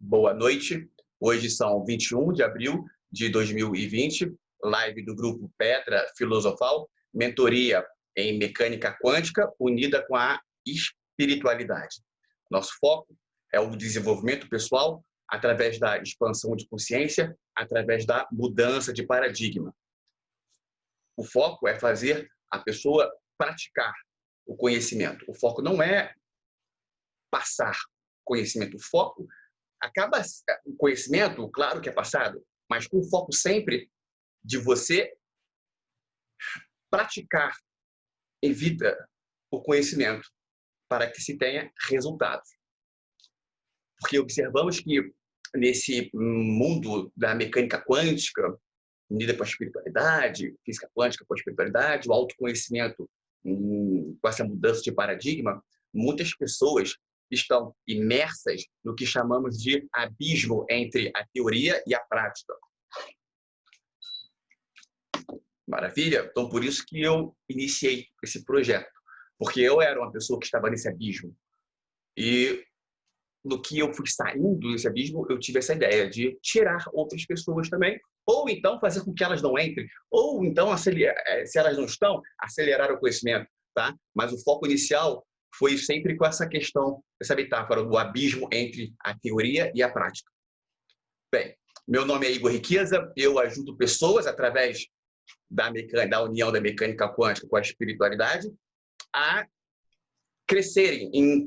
boa noite. Hoje são 21 de abril de 2020, live do grupo Pedra Filosofal, mentoria em mecânica quântica unida com a espiritualidade. Nosso foco é o desenvolvimento pessoal através da expansão de consciência, através da mudança de paradigma. O foco é fazer a pessoa praticar o conhecimento. O foco não é passar conhecimento. O foco acaba o conhecimento, claro que é passado, mas com o foco sempre de você praticar em vida o conhecimento para que se tenha resultados. Porque observamos que nesse mundo da mecânica quântica, unida com a espiritualidade, física quântica com a espiritualidade, o autoconhecimento com essa mudança de paradigma, muitas pessoas estão imersas no que chamamos de abismo entre a teoria e a prática. Maravilha? Então, por isso que eu iniciei esse projeto, porque eu era uma pessoa que estava nesse abismo. E no que eu fui saindo desse abismo, eu tive essa ideia de tirar outras pessoas também, ou então fazer com que elas não entrem, ou então, se elas não estão, acelerar o conhecimento, tá? Mas o foco inicial foi sempre com essa questão, essa metáfora do abismo entre a teoria e a prática. Bem, meu nome é Igor Riqueza, eu ajudo pessoas através da união da mecânica quântica com a espiritualidade a crescerem em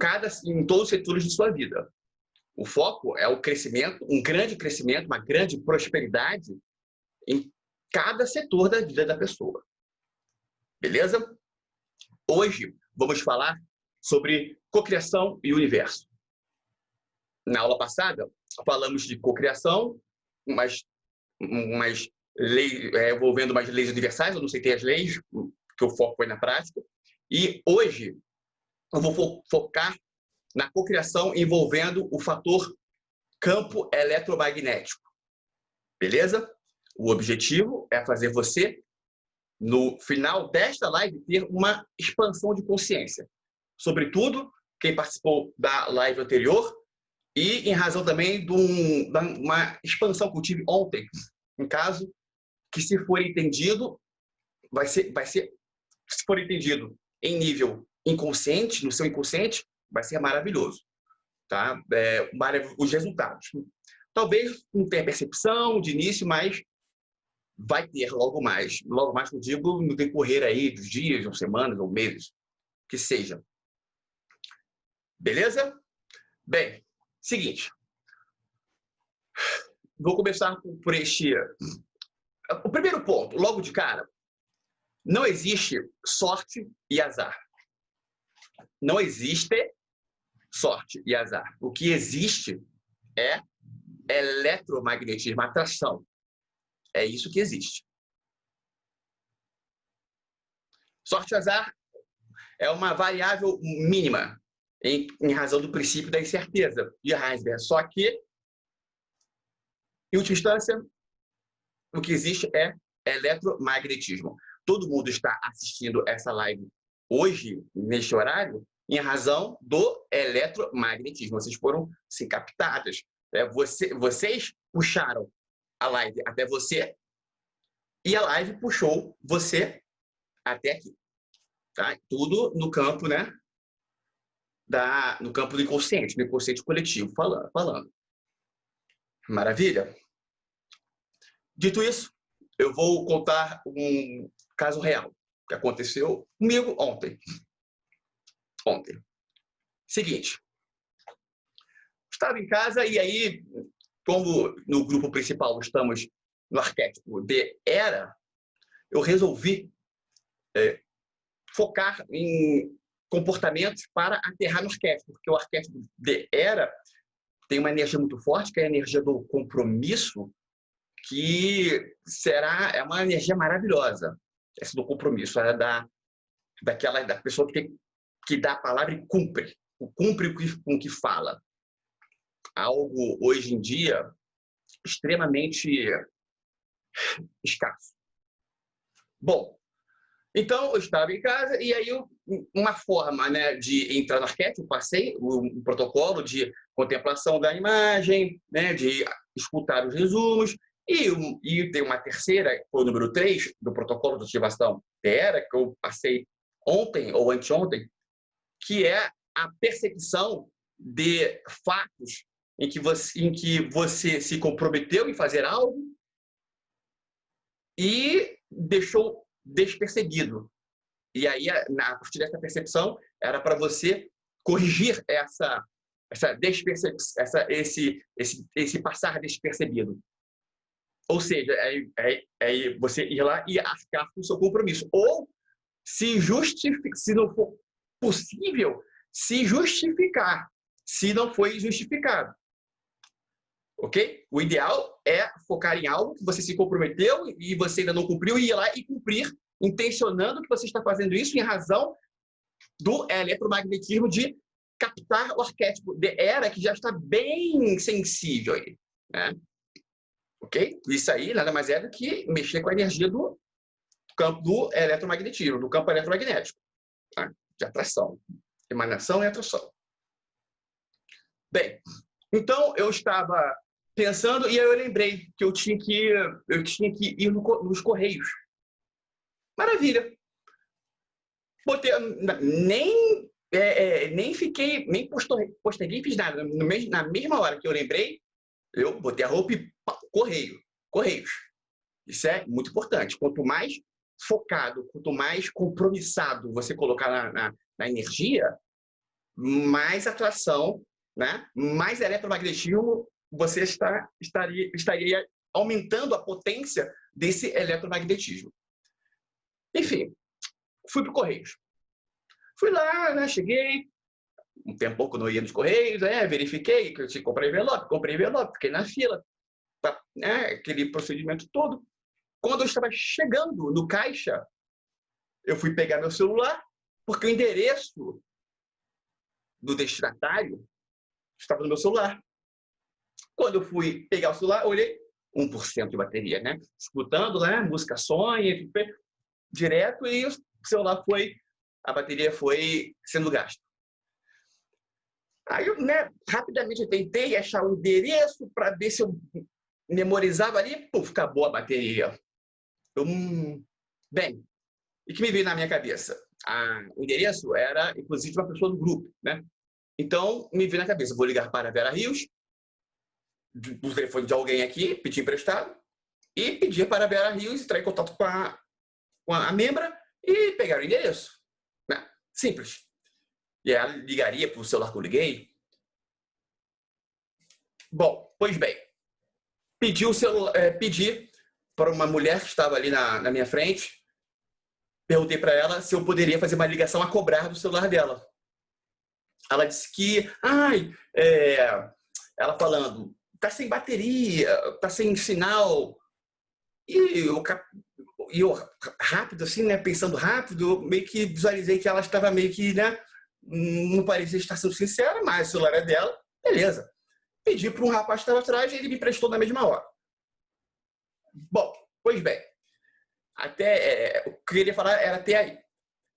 todos os setores de sua vida. O foco é o crescimento, um grande crescimento, uma grande prosperidade em cada setor da vida da pessoa. Beleza? Hoje vamos falar sobre cocriação e universo. Na aula passada, falamos de cocriação, envolvendo umas leis universais, eu não citei as leis, porque o foco foi na prática. E hoje eu vou focar na cocriação envolvendo o fator campo eletromagnético. Beleza? O objetivo é fazer você, no final desta live, ter uma expansão de consciência. Sobretudo, quem participou da live anterior e em razão também de uma expansão que eu tive ontem, em caso que, se for entendido, vai ser, se for entendido em nível inconsciente, no seu inconsciente, vai ser maravilhoso, tá? Os resultados. Talvez não tenha percepção de início, mas vai ter logo mais. Logo mais, que eu digo, no decorrer aí dos dias, ou semanas, ou meses, que seja. Beleza? Bem, seguinte. Vou começar por este... O primeiro ponto, logo de cara, não existe sorte e azar. Não existe sorte e azar. O que existe é eletromagnetismo, atração. É isso que existe. Sorte e azar é uma variável mínima em razão do princípio da incerteza de Heisenberg. Só que, em última instância, o que existe é eletromagnetismo. Todo mundo está assistindo essa live hoje, neste horário, em razão do eletromagnetismo. Vocês foram se captadas. Vocês puxaram a live até você e a live puxou você até aqui. Tá? Tudo no campo, né? No campo do inconsciente, no inconsciente coletivo, falando. Maravilha? Dito isso, eu vou contar um caso real que aconteceu comigo ontem. Seguinte. Estava em casa e aí, como no grupo principal estamos no arquétipo de Era, eu resolvi focar em comportamentos para aterrar no arquétipo, porque o arquétipo de Era tem uma energia muito forte, que é a energia do compromisso, que é uma energia maravilhosa, essa do compromisso, da pessoa que dá a palavra e cumpre com o que fala. Algo, hoje em dia, extremamente escasso. Bom, Então, eu estava em casa e aí uma forma, né, de entrar no arquétipo, passei o protocolo de contemplação da imagem, né, de escutar os resumos, e tem uma terceira, foi o número 3 do protocolo de ativação TERA, que eu passei ontem ou anteontem, que é a percepção de fatos em que você se comprometeu em fazer algo e deixou despercebido. E aí, a partir dessa percepção, era para você corrigir esse passar despercebido. Ou seja, você ir lá e arcar com o seu compromisso. Ou, se não for possível, se justificar, se não foi justificado. Ok? O ideal é focar em algo que você se comprometeu e você ainda não cumpriu, e ir lá e cumprir, intencionando que você está fazendo isso em razão do eletromagnetismo de captar o arquétipo de Hera, que já está bem sensível aí. Né? Ok? Isso aí nada mais é do que mexer com a energia do campo do eletromagnetismo, do campo eletromagnético. Tá? De atração. Emanação e atração. Bem, então eu estava pensando e aí eu lembrei que eu tinha que ir nos Correios. Maravilha. Botei, nem fiquei, nem posterguei, fiz nada. Na mesma hora que eu lembrei, eu botei a roupa e Correios. Isso é muito importante. Quanto mais focado, quanto mais compromissado você colocar na energia, mais atração, né? Mais eletromagnetismo você estaria aumentando a potência desse eletromagnetismo. Enfim, fui para o Correios. Fui lá, né, cheguei, um tempo que eu não ia nos Correios, verifiquei que eu tinha que comprei envelope, fiquei na fila, né, aquele procedimento todo. Quando eu estava chegando no caixa, eu fui pegar meu celular, porque o endereço do destinatário estava no meu celular. Quando eu fui pegar o celular, eu olhei 1% de bateria, né? Escutando, né? Música sonha, direto, e o celular a bateria foi sendo gasta. Aí eu, né, rapidamente eu tentei achar o endereço para ver se eu memorizava ali, puf, acabou a bateria. Bem, e que me veio na minha cabeça? O endereço era, inclusive, uma pessoa do grupo, né? Então, me veio na cabeça, vou ligar para a Vera Rios, do telefone de alguém aqui, pedir emprestado, e pedir para a Vera Rios entrar em contato com a membra e pegar o endereço. Né? Simples. E ela ligaria para o celular que eu liguei. Bom, pois bem, pedi para uma mulher que estava ali na minha frente, perguntei para ela se eu poderia fazer uma ligação a cobrar do celular dela. Ela disse que, ela falando, tá sem bateria, tá sem sinal. E eu rápido, assim, né, pensando rápido, eu meio que visualizei que ela estava meio que, né, não parecia estar sendo sincera, mas o celular é dela, beleza. Pedi para um rapaz que estava atrás e ele me prestou na mesma hora. Bom, pois bem, o que eu queria falar era até aí.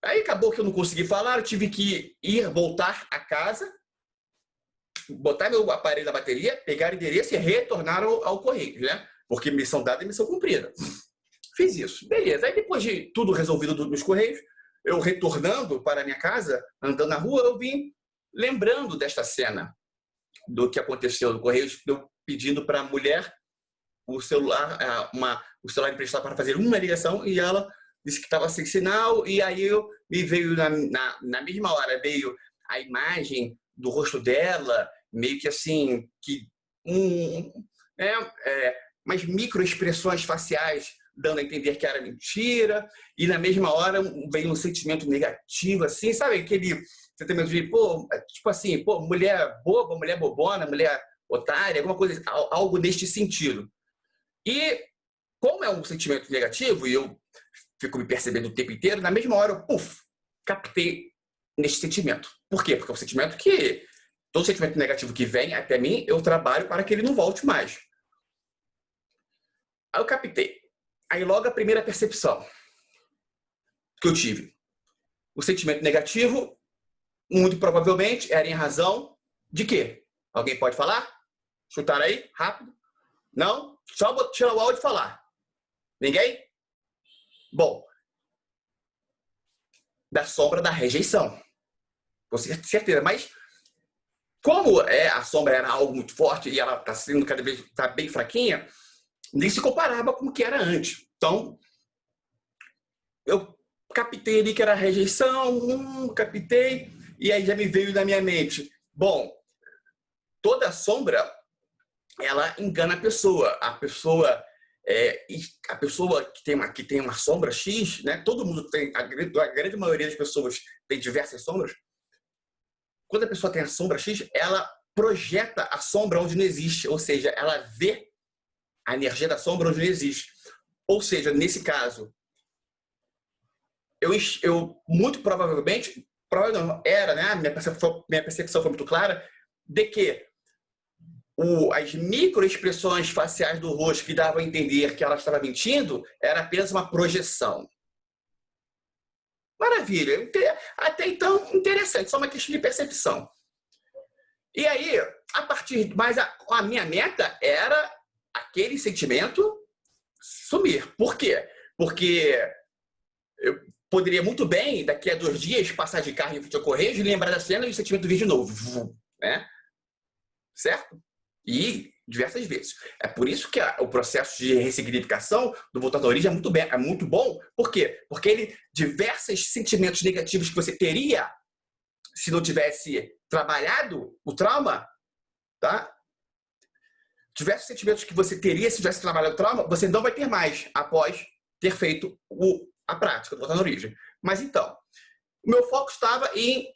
Aí acabou que eu não consegui falar, eu tive que voltar a casa, botar meu aparelho na bateria, pegar o endereço e retornar ao correio, né? Porque missão dada é missão cumprida. Fiz isso, beleza. Aí depois de tudo resolvido nos Correios, eu retornando para a minha casa, andando na rua, eu vim lembrando desta cena, do que aconteceu no Correios, eu pedindo para a mulher o celular emprestado para fazer uma ligação, e ela disse que estava sem sinal, e aí me veio na mesma hora, veio a imagem do rosto dela, meio que assim, umas microexpressões faciais dando a entender que era mentira, e na mesma hora veio um sentimento negativo, assim, sabe aquele sentimento de, tipo assim, mulher boba, mulher bobona, mulher otária, alguma coisa, algo neste sentido. E como é um sentimento negativo, e eu fico me percebendo o tempo inteiro, na mesma hora eu, captei neste sentimento. Por quê? Porque é um sentimento que, todo sentimento negativo que vem até mim, eu trabalho para que ele não volte mais. Aí eu captei. Aí logo a primeira percepção. que eu tive? O sentimento negativo, muito provavelmente, era em razão de quê? Alguém pode falar? Chutar aí, rápido? Não? Só tirar o áudio e falar. Ninguém? Bom, da sombra da rejeição. Com certeza. Mas como a sombra era algo muito forte e ela está sendo cada vez bem fraquinha, nem se comparava com o que era antes. Então, eu captei ali que era rejeição, captei, e aí já me veio na minha mente. Bom, toda sombra, ela engana a pessoa. A pessoa que tem uma sombra X, né? Todo mundo tem, a grande maioria das pessoas tem diversas sombras. Quando a pessoa tem a sombra X, ela projeta a sombra onde não existe, ou seja, ela vê a energia da sombra onde não existe. Ou seja, nesse caso, eu muito provavelmente, era, né? Minha percepção foi muito clara de que as microexpressões faciais do rosto que davam a entender que ela estava mentindo era apenas uma projeção. Maravilha. Até então, interessante. Só uma questão de percepção. E aí, mas a minha meta era aquele sentimento sumir. Por quê? Porque eu poderia muito bem, daqui a 2 dias, passar de carro em frente ao correio e lembrar da cena e o sentimento vir de novo. Né? Certo? E diversas vezes. É por isso que o processo de ressignificação do Voltando à Origem é muito bom. Por quê? Porque diversos sentimentos negativos que você teria se não tivesse trabalhado o trauma, tá? Diversos sentimentos que você teria se tivesse trabalhado o trauma, você não vai ter mais após ter feito a prática do Voltando à Origem. Mas então, o meu foco estava em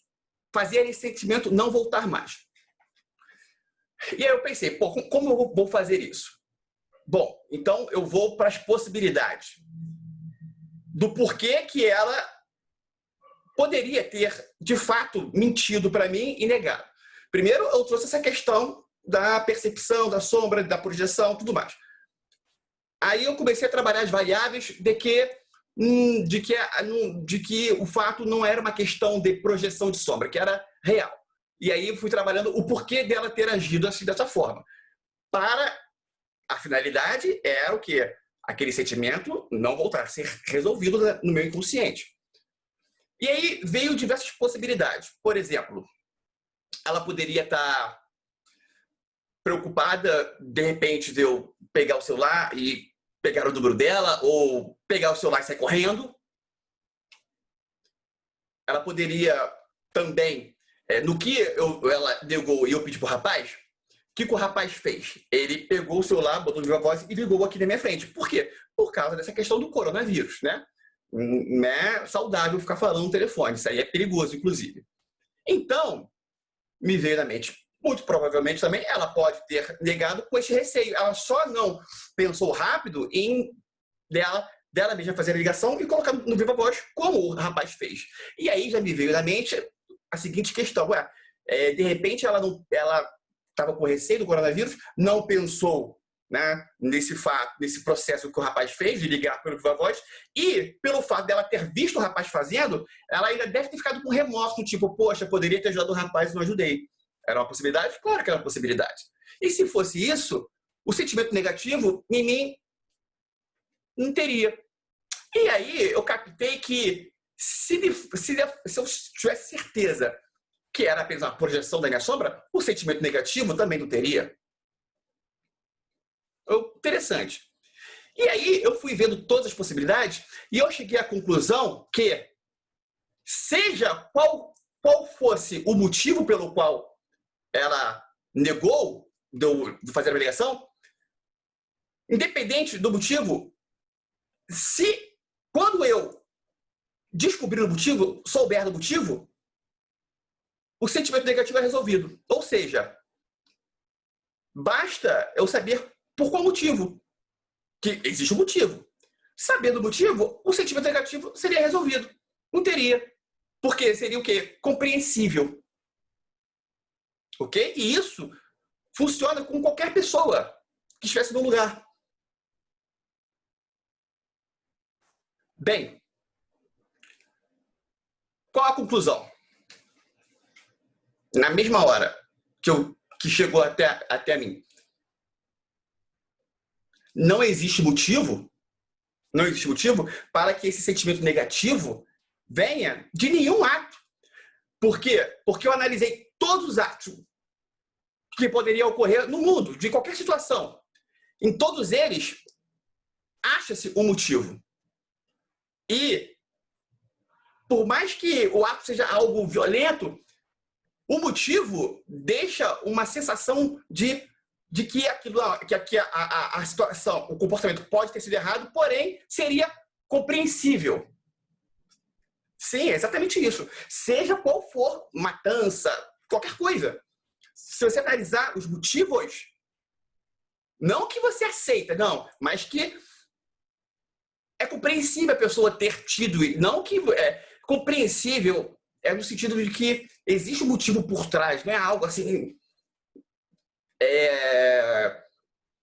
fazer esse sentimento não voltar mais. E aí eu pensei, pô, como eu vou fazer isso? Bom, então eu vou para as possibilidades do porquê que ela poderia ter, de fato, mentido para mim e negado. Primeiro, eu trouxe essa questão da percepção, da sombra, da projeção, tudo mais. Aí eu comecei a trabalhar as variáveis de que o fato não era uma questão de projeção de sombra, que era real. E aí eu fui trabalhando o porquê dela ter agido assim dessa forma. Para a finalidade era o quê? Aquele sentimento não voltar a ser resolvido no meu inconsciente. E aí veio diversas possibilidades. Por exemplo, ela poderia estar preocupada, de repente, de eu pegar o celular e pegar o número dela, ou pegar o celular e sair correndo. Ela poderia também, no que ela negou e eu pedi pro rapaz, o que o rapaz fez? Ele pegou o celular, botou no viva voz e ligou aqui na minha frente. Por quê? Por causa dessa questão do coronavírus, né? Não é saudável ficar falando no telefone. Isso aí é perigoso, inclusive. Então, me veio na mente, muito provavelmente também, ela pode ter negado com esse receio. Ela só não pensou rápido em dela mesma fazer a ligação e colocar no viva voz, como o rapaz fez. E aí já me veio na mente a seguinte questão. De repente, ela estava com receio do coronavírus, não pensou, né, nesse processo que o rapaz fez, de ligar pelo viva voz, e pelo fato dela ter visto o rapaz fazendo, ela ainda deve ter ficado com remorso, tipo, poxa, poderia ter ajudado o rapaz e não ajudei. Era uma possibilidade? Claro que era uma possibilidade. E se fosse isso, o sentimento negativo em mim não teria. E aí eu captei que se eu tivesse certeza que era apenas uma projeção da minha sombra, o sentimento negativo também não teria. Interessante. E aí eu fui vendo todas as possibilidades e eu cheguei à conclusão que, seja qual fosse o motivo pelo qual ela negou de fazer a ligação, independente do motivo, se quando eu descobrir o motivo, souber do motivo, o sentimento negativo é resolvido. Ou seja, basta eu saber por qual motivo. Que existe um motivo. Sabendo o motivo, o sentimento negativo seria resolvido. Não teria. Porque seria o quê? Compreensível. Ok? E isso funciona com qualquer pessoa que estivesse no lugar. Bem, Qual a conclusão? Na mesma hora que chegou até mim. Não existe motivo para que esse sentimento negativo venha de nenhum ato. Por quê? Porque eu analisei todos os atos que poderiam ocorrer no mundo, de qualquer situação. Em todos eles, acha-se um motivo. E, por mais que o ato seja algo violento, o motivo deixa uma sensação de que a situação, o comportamento pode ter sido errado, porém seria compreensível. Sim, é exatamente isso. Seja qual for, matança, qualquer coisa. Se você analisar os motivos, não que você aceita, não, mas que é compreensível a pessoa ter tido, não que é compreensível, é no sentido de que existe um motivo por trás, não é algo assim.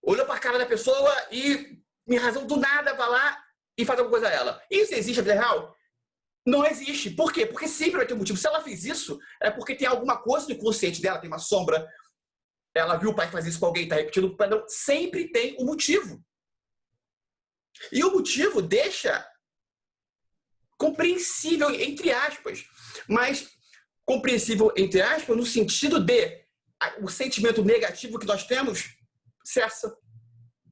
Olhou para a cara da pessoa e, em razão do nada, vai lá e faz alguma coisa a ela. Isso existe na vida real? Não existe. Por quê? Porque sempre vai ter um motivo. Se ela fez isso, é porque tem alguma coisa no inconsciente dela, tem uma sombra. Ela viu o pai fazer isso com alguém, está repetindo o padrão. Sempre tem um motivo. E o motivo deixa compreensível, entre aspas. Mas compreensível, entre aspas, no sentido de o sentimento negativo que nós temos cessa.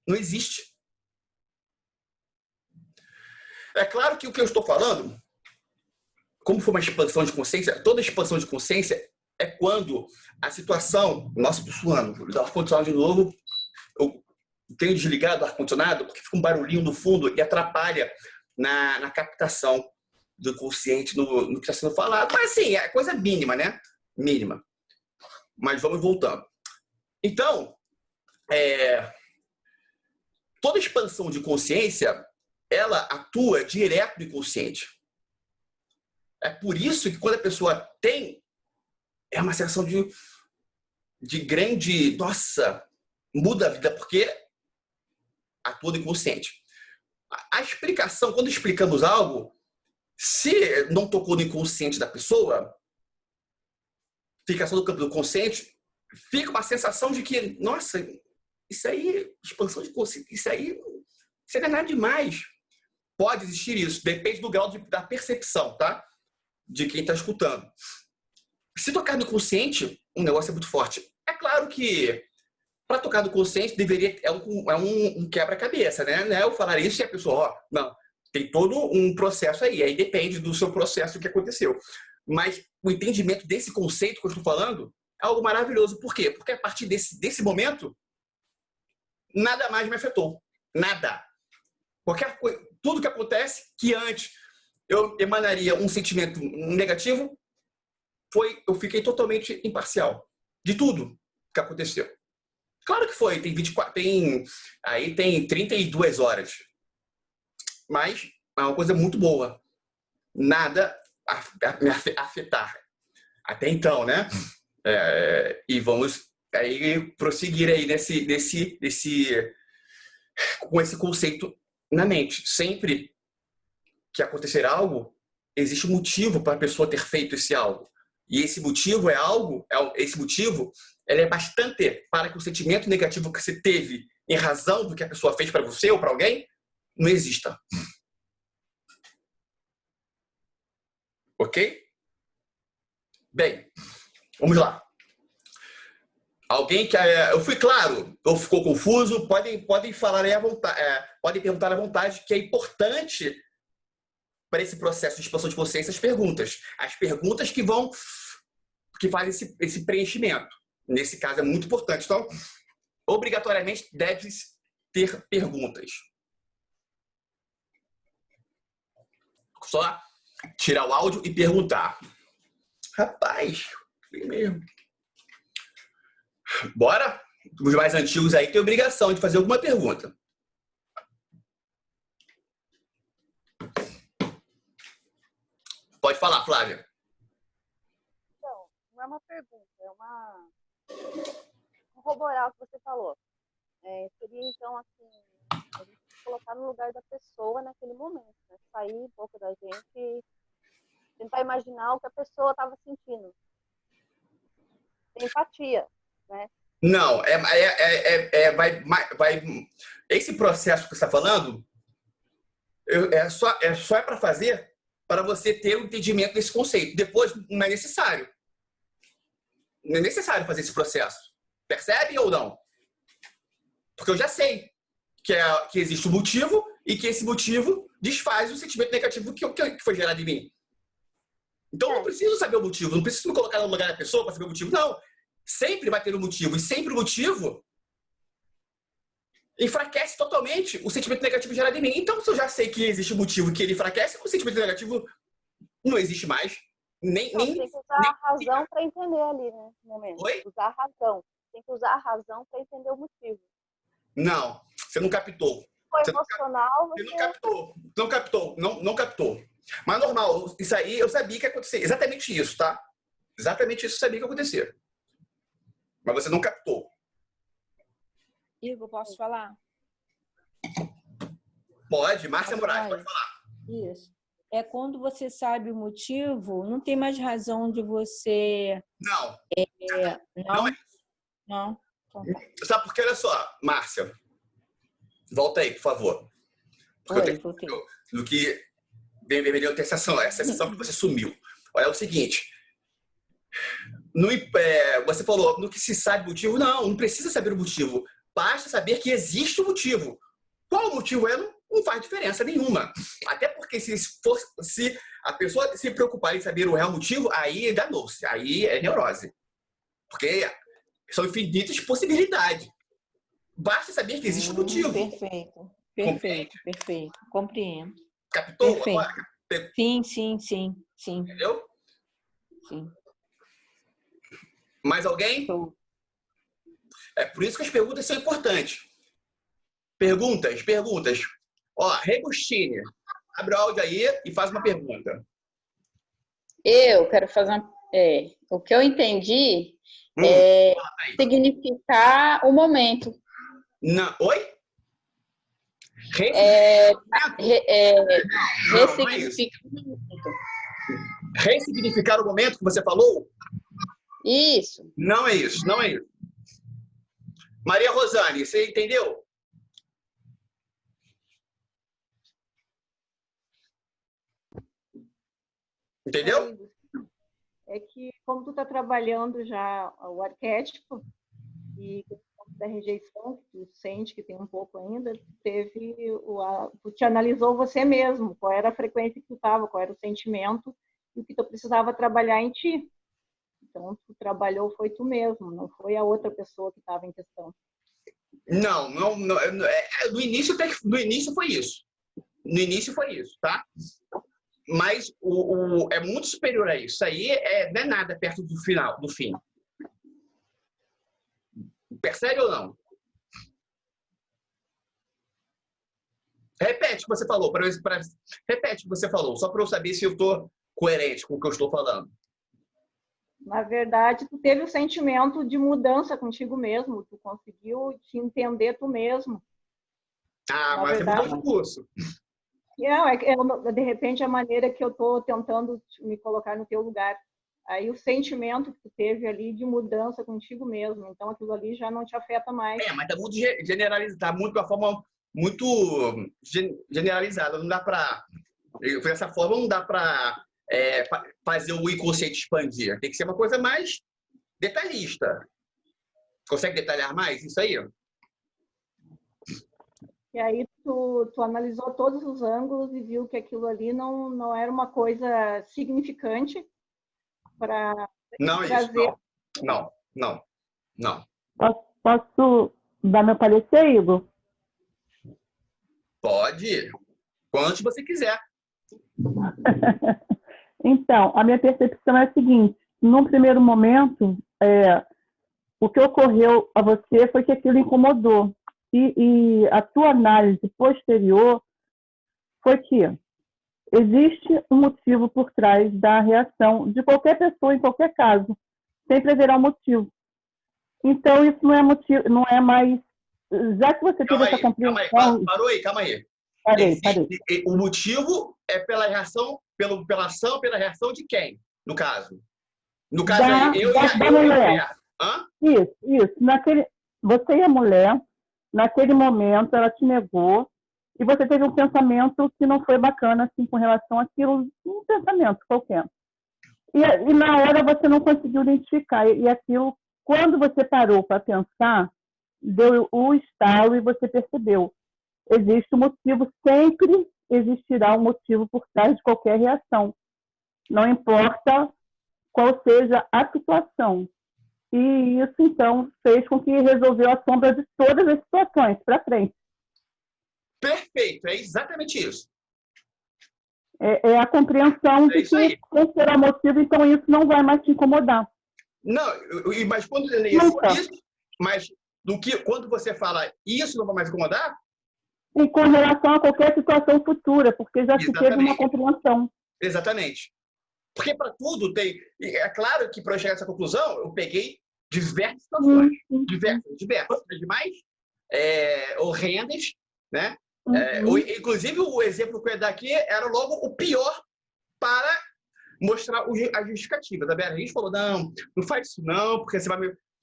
Não existe. É claro que o que eu estou falando, como foi uma expansão de consciência, toda expansão de consciência é quando a situação... Nossa, estou suando. Vou dar o ar-condicionado de novo. Eu tenho desligado o ar-condicionado porque fica um barulhinho no fundo e atrapalha na captação do consciente no que está sendo falado. Mas, assim, é coisa mínima, né? Mínima. Mas vamos voltando. Então, toda expansão de consciência, ela atua direto no inconsciente. É por isso que quando a pessoa tem, é uma sensação de grande... Nossa, muda a vida, porque atua no inconsciente. A explicação, quando explicamos algo, se não tocou no inconsciente da pessoa, fica só no campo do consciente, fica uma sensação de que, nossa, isso aí, expansão de consciência, isso aí não é nada demais. Pode existir isso, depende do grau da percepção, tá? De quem está escutando. Se tocar no consciente, um negócio é muito forte. É claro que para tocar no consciente deveria um quebra-cabeça, né? Eu falar isso e a pessoa, ó, não, tem todo um processo aí depende do seu processo que aconteceu. Mas o entendimento desse conceito que eu estou falando é algo maravilhoso. Por quê? Porque a partir desse momento, nada mais me afetou. Nada. Qualquer coisa, tudo que acontece, que antes eu emanaria um sentimento negativo, eu fiquei totalmente imparcial de tudo que aconteceu. Claro que foi, tem 24, aí tem 32 horas. Mas é uma coisa muito boa. Nada me afetar. Até então, né? E vamos aí prosseguir aí com esse conceito na mente. Sempre que acontecer algo, existe um motivo para a pessoa ter feito esse algo. E esse motivo ele é bastante para que o sentimento negativo que você teve em razão do que a pessoa fez para você ou para alguém não exista. Ok? Bem, vamos lá. Alguém que eu fui claro ou ficou confuso? Podem falar aí à vontade, podem perguntar à vontade, que é importante para esse processo de expansão de consciência as perguntas que fazem esse preenchimento. Nesse caso é muito importante. Então, obrigatoriamente deve ter perguntas. Só tirar o áudio e perguntar. Rapaz, foi mesmo. Bora? Os mais antigos aí têm obrigação de fazer alguma pergunta. Pode falar, Flávia. Então, não é uma pergunta, é uma corroborar o que você falou. Seria, então, assim, a gente colocar no lugar da pessoa naquele momento, né? Sair um pouco da gente, tentar imaginar o que a pessoa estava sentindo. Tem empatia, né? Não, esse processo que você está falando é só para fazer para você ter o entendimento desse conceito. Depois não é necessário. Não é necessário fazer esse processo. Percebe ou não? Porque eu já sei que existe um motivo e que esse motivo desfaz o sentimento negativo que foi gerado em mim. Então eu não preciso saber o motivo, não preciso me colocar no lugar da pessoa para saber o motivo. Não. Sempre vai ter um motivo. E sempre o motivo enfraquece totalmente o sentimento negativo gerado em mim. Então, se eu já sei que existe um motivo que ele enfraquece, o sentimento negativo não existe mais. Tem que usar a razão para entender ali, né? No momento. Oi? Usar a razão. Tem que usar a razão para entender o motivo. Não, você não captou. Foi emocional, você não captou. Não captou. Não captou. Mas normal, isso aí eu sabia que ia acontecer. Exatamente isso, tá? Exatamente isso eu sabia que ia acontecer. Mas você não captou. Igor, posso falar? Pode, Márcia Moraes, pode falar. Isso. É quando você sabe o motivo, não tem mais razão de você... Não. Não? É isso. Não? Então tá. Sabe por quê? Olha só, Márcia. Volta aí, por favor. Porque Voltei. no que vem vermelhou tem essa sensação que você sumiu. Olha, é o seguinte. Você falou, no que se sabe o motivo, não precisa saber o motivo. Basta saber que existe um motivo. Qual o motivo é? Não faz diferença nenhuma. Até porque se a pessoa se preocupar em saber o real motivo, aí danou-se, aí é neurose. Porque são infinitas possibilidades. Basta saber que existe um motivo. Perfeito. Compreendo. Captou? Perfeito. Agora? Sim. Entendeu? Sim. Mais alguém? Show. É por isso que as perguntas são importantes. Perguntas. Ó, Regustine, abre o áudio aí e faz uma pergunta. Eu quero fazer o que eu entendi é significar o momento. Oi? Ressignificar o momento. Ressignificar o momento que você falou? Isso. Não é isso. Maria Rosane, você entendeu? Entendeu? É que, como tu está trabalhando já o arquétipo e da rejeição, que tu sente que tem um pouco ainda, tu te analisou você mesmo, qual era a frequência que tu estava, qual era o sentimento e o que tu precisava trabalhar em ti. Então, tu trabalhou foi tu mesmo, não foi a outra pessoa que estava em questão. Não, no início foi isso. No início foi isso, tá? Mas é muito superior a isso. Isso aí não é nada perto do final, do fim. Percebe ou não? Repete o que você falou. Repete o que você falou, só para eu saber se eu estou coerente com o que eu estou falando. Na verdade, tu teve o sentimento de mudança contigo mesmo. Tu conseguiu te entender tu mesmo. Mas você mudou de curso. De repente, a maneira que eu estou tentando me colocar no teu lugar. Aí o sentimento que tu teve ali de mudança contigo mesmo. Então, aquilo ali já não te afeta mais. Mas está muito generalizado, está muito de uma forma muito generalizada. Não dá para... Dessa forma, não dá para fazer o inconsciente expandir. Tem que ser uma coisa mais detalhista. Consegue detalhar mais isso aí? E aí tu analisou todos os ângulos e viu que aquilo ali não era uma coisa significante para trazer. Não. Posso dar meu parecer, Igor? Pode. Quanto você quiser. Então, a minha percepção é a seguinte. Num primeiro momento, o que ocorreu a você foi que aquilo incomodou. E a tua análise posterior foi que existe um motivo por trás da reação de qualquer pessoa, em qualquer caso. Sempre haverá um motivo. Então, isso não é motivo, não é mais... Já que você teve essa compreensão... Calma aí. Parei. O motivo é pela reação pela ação, pela reação de quem, no caso? No caso Da, aí, eu da, e da a mulher. mulher. Hã? Isso. Você e a mulher, naquele momento, ela te negou e você teve um pensamento que não foi bacana assim, com relação àquilo, um pensamento qualquer. E na hora você não conseguiu identificar. E aquilo, quando você parou para pensar, deu o estalo e você percebeu. Existe um motivo, sempre existirá um motivo por trás de qualquer reação. Não importa qual seja a situação. E isso, então, fez com que resolveu a sombra de todas as situações para frente. Perfeito, é exatamente isso. É a compreensão de que, qual será o motivo, então isso não vai mais te incomodar. Não, mas quando quando você fala isso não vai mais incomodar? E com relação a qualquer situação futura, porque já se teve uma Exatamente. compreensão. Exatamente. Porque para tudo tem. É claro que para chegar a essa conclusão, eu peguei diversas situações. Diversas. As mais horrendas, né? Inclusive, o exemplo que eu ia dar aqui era logo o pior para mostrar a justificativa. Tá vendo? A gente falou, não faz isso não, porque se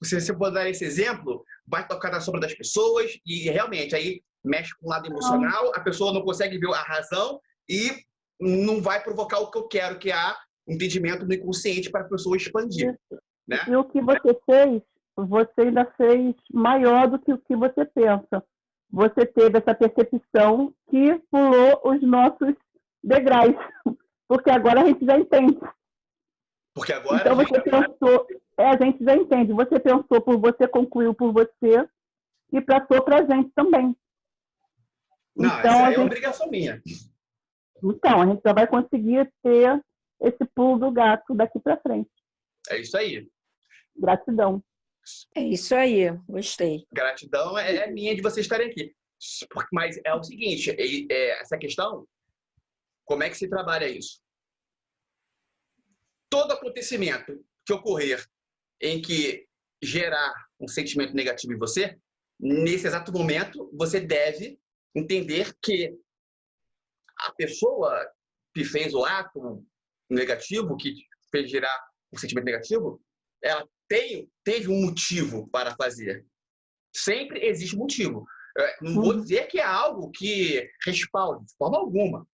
você for dar esse exemplo, vai tocar na sombra das pessoas e realmente aí mexe com o lado emocional, a pessoa não consegue ver a razão e não vai provocar o que eu quero, que é entendimento no inconsciente para a pessoa expandir. Né? E o que você fez, você ainda fez maior do que o que você pensa. Você teve essa percepção que pulou os nossos degraus, porque agora a gente já entende. Porque agora então você pensou, a gente já entende. Você pensou por você, concluiu por você e passou para a gente também. Não, então, essa é obrigação minha. Então, a gente já vai conseguir ter esse pulo do gato daqui para frente. É isso aí. Gratidão. É isso aí, gostei. Gratidão é minha de vocês estarem aqui. Mas é o seguinte, essa questão, como é que se trabalha isso? Todo acontecimento que ocorrer em que gerar um sentimento negativo em você, nesse exato momento, você deve entender que a pessoa que fez o ato negativo, que fez gerar um sentimento negativo, ela teve um motivo para fazer. Sempre existe um motivo. Não vou dizer que é algo que respalde, de forma alguma,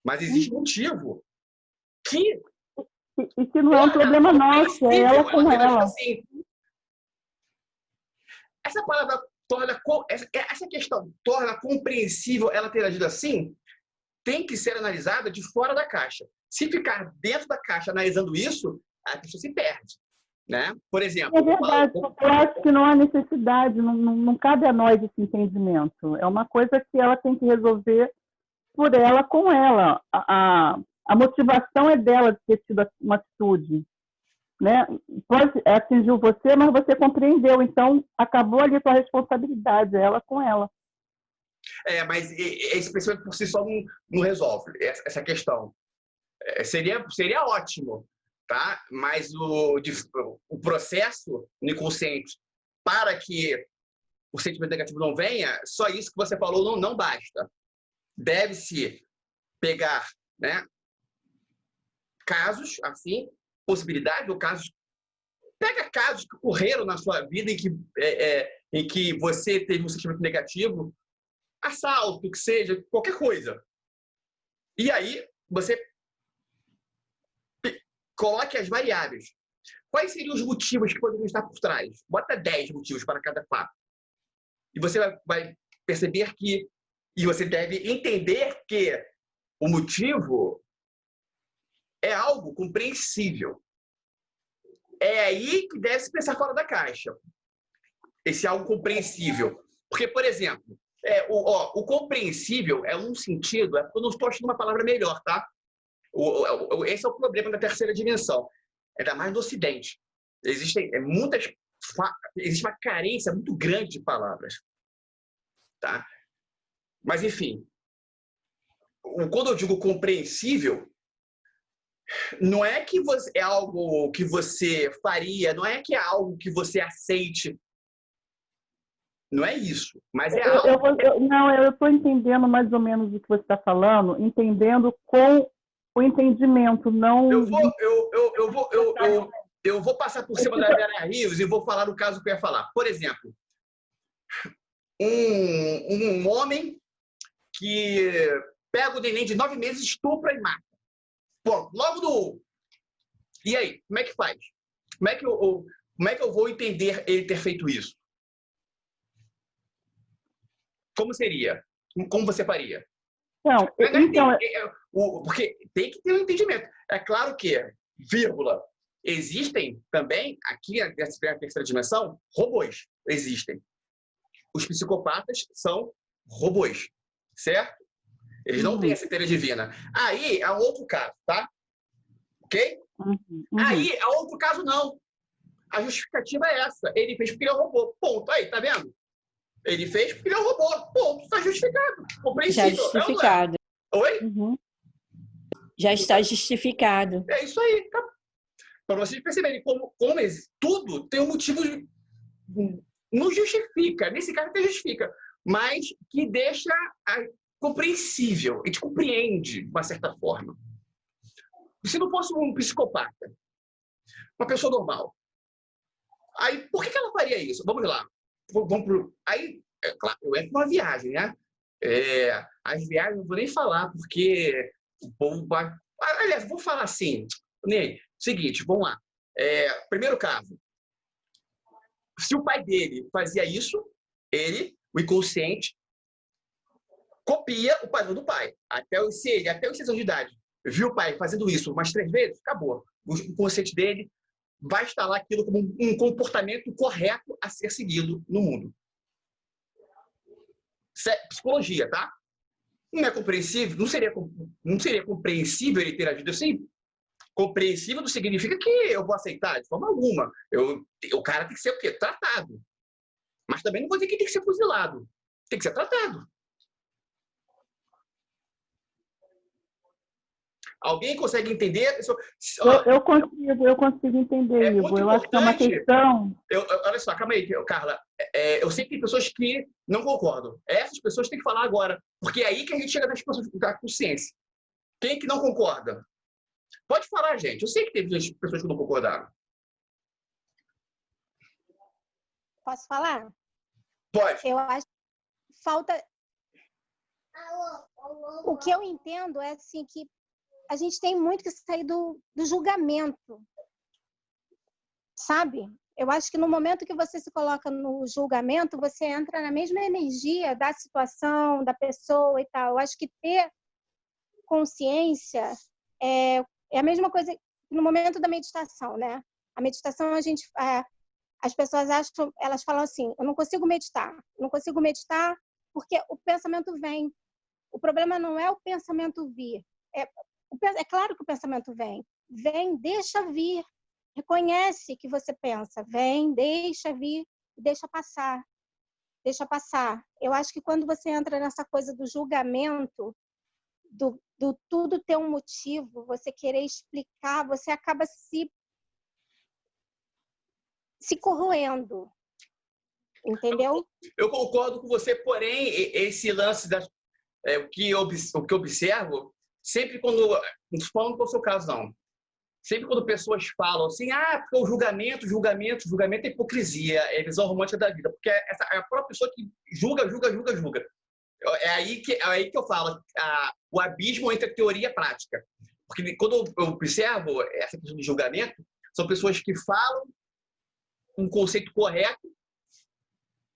mas existe um motivo que... E que não é um problema nosso, é ela com ela. Assim. Essa palavra essa questão torna compreensível ela ter agido assim, tem que ser analisada de fora da caixa. Se ficar dentro da caixa analisando isso, a pessoa se perde. Né? Por exemplo... É verdade, eu acho que não há necessidade, não cabe a nós esse entendimento. É uma coisa que ela tem que resolver por ela, com ela. A motivação é dela de ter tido uma atitude. Né? Pode atingiu você, mas você compreendeu. Então, acabou ali com a responsabilidade, ela com ela. Mas esse pensamento por si só não resolve essa questão. Seria ótimo, tá? Mas o processo no inconsciente para que o sentimento negativo não venha, só isso que você falou não basta. Deve-se pegar, né, casos, assim, possibilidades ou casos... Pega casos que ocorreram na sua vida em que você teve um sentimento negativo, assalto, que seja, qualquer coisa. E aí, você coloque as variáveis. Quais seriam os motivos que poderiam estar por trás? Bota 10 motivos para cada fato. E você vai perceber que... E você deve entender que o motivo é algo compreensível. É aí que deve se pensar fora da caixa. Esse algo compreensível. Porque, por exemplo, o compreensível é um sentido... Eu não estou achando uma palavra melhor, tá? Esse é o problema da terceira dimensão. Ainda mais no Ocidente. Existe uma carência muito grande de palavras. Tá? Mas, enfim, quando eu digo compreensível, não é que é algo que você faria, não é que é algo que você aceite. Não é isso, mas é algo... Eu estou entendendo mais ou menos o que você está falando, entendendo com o entendimento, não... Eu vou passar por cima da Vera Rios e vou falar o caso que eu ia falar. Por exemplo, um homem que pega o neném de 9 meses, estupra e mata. Bom, logo no... E aí, como é que faz? Como é que eu vou entender ele ter feito isso? Como seria? Como você faria? Não, então... Porque tem que ter um entendimento. É claro que, vírgula, existem também, aqui nessa terceira dimensão, robôs. Existem. Os psicopatas são robôs, certo? Eles não têm essa inteligência divina. Aí é um outro caso, tá? Ok? Aí é outro caso, não. A justificativa é essa. Ele fez porque ele é um robô. Ponto. Aí, tá vendo? Ele fez porque ele é um robô. Ponto. Está justificado. Já justificado. Oi? Já está justificado. É isso aí. Tá? Para vocês perceberem como tudo tem um motivo... Não justifica. Nesse caso até justifica. Mas que deixa compreensível. A gente compreende de uma certa forma. Se não fosse um psicopata, uma pessoa normal, aí por que ela faria isso? Vamos lá. Aí, é claro, eu entro numa viagem, né? As viagens não vou nem falar, porque o povo vai... Aliás, vou falar assim, Ney, seguinte, vamos lá. Primeiro caso, se o pai dele fazia isso, o inconsciente, copia o padrão do pai. Até os 6 anos de idade. Viu o pai fazendo isso umas 3 vezes? Acabou. O inconsciente dele vai instalar aquilo como um comportamento correto a ser seguido no mundo. Isso é psicologia, tá? Não é compreensível, não seria compreensível ele ter agido assim? Compreensível não significa que eu vou aceitar de forma alguma. O cara tem que ser o quê? Tratado. Mas também não vou dizer que tem que ser fuzilado. Tem que ser tratado. Alguém consegue entender? Eu consigo entender, Igor. Eu acho que é uma questão... Olha só, calma aí, Carla. Eu sei que tem pessoas que não concordam. Essas pessoas têm que falar agora. Porque é aí que a gente chega nas pessoas da consciência. Quem que não concorda? Pode falar, gente. Eu sei que teve pessoas que não concordaram. Posso falar? Pode. Eu acho que falta... O que eu entendo é assim que a gente tem muito que sair do julgamento, sabe? Eu acho que no momento que você se coloca no julgamento, você entra na mesma energia da situação, da pessoa e tal. Eu acho que ter consciência é a mesma coisa que no momento da meditação, né? A meditação, as pessoas acham, elas falam assim, eu não consigo meditar porque o pensamento vem. O problema não é o pensamento vir. É claro que o pensamento vem. Vem, deixa vir. Reconhece que você pensa. Vem, deixa vir, deixa passar. Deixa passar. Eu acho que quando você entra nessa coisa do julgamento, do tudo ter um motivo, você querer explicar, você acaba se corroendo. Entendeu? Eu concordo com você, porém, esse lance o que eu observo, sempre quando... Não estou falando com o seu caso, não. Sempre quando pessoas falam assim, porque o julgamento é hipocrisia, é visão romântica da vida. Porque é a própria pessoa que julga. É aí que eu falo, o abismo entre a teoria e a prática. Porque quando eu observo essa questão de julgamento, são pessoas que falam um conceito correto,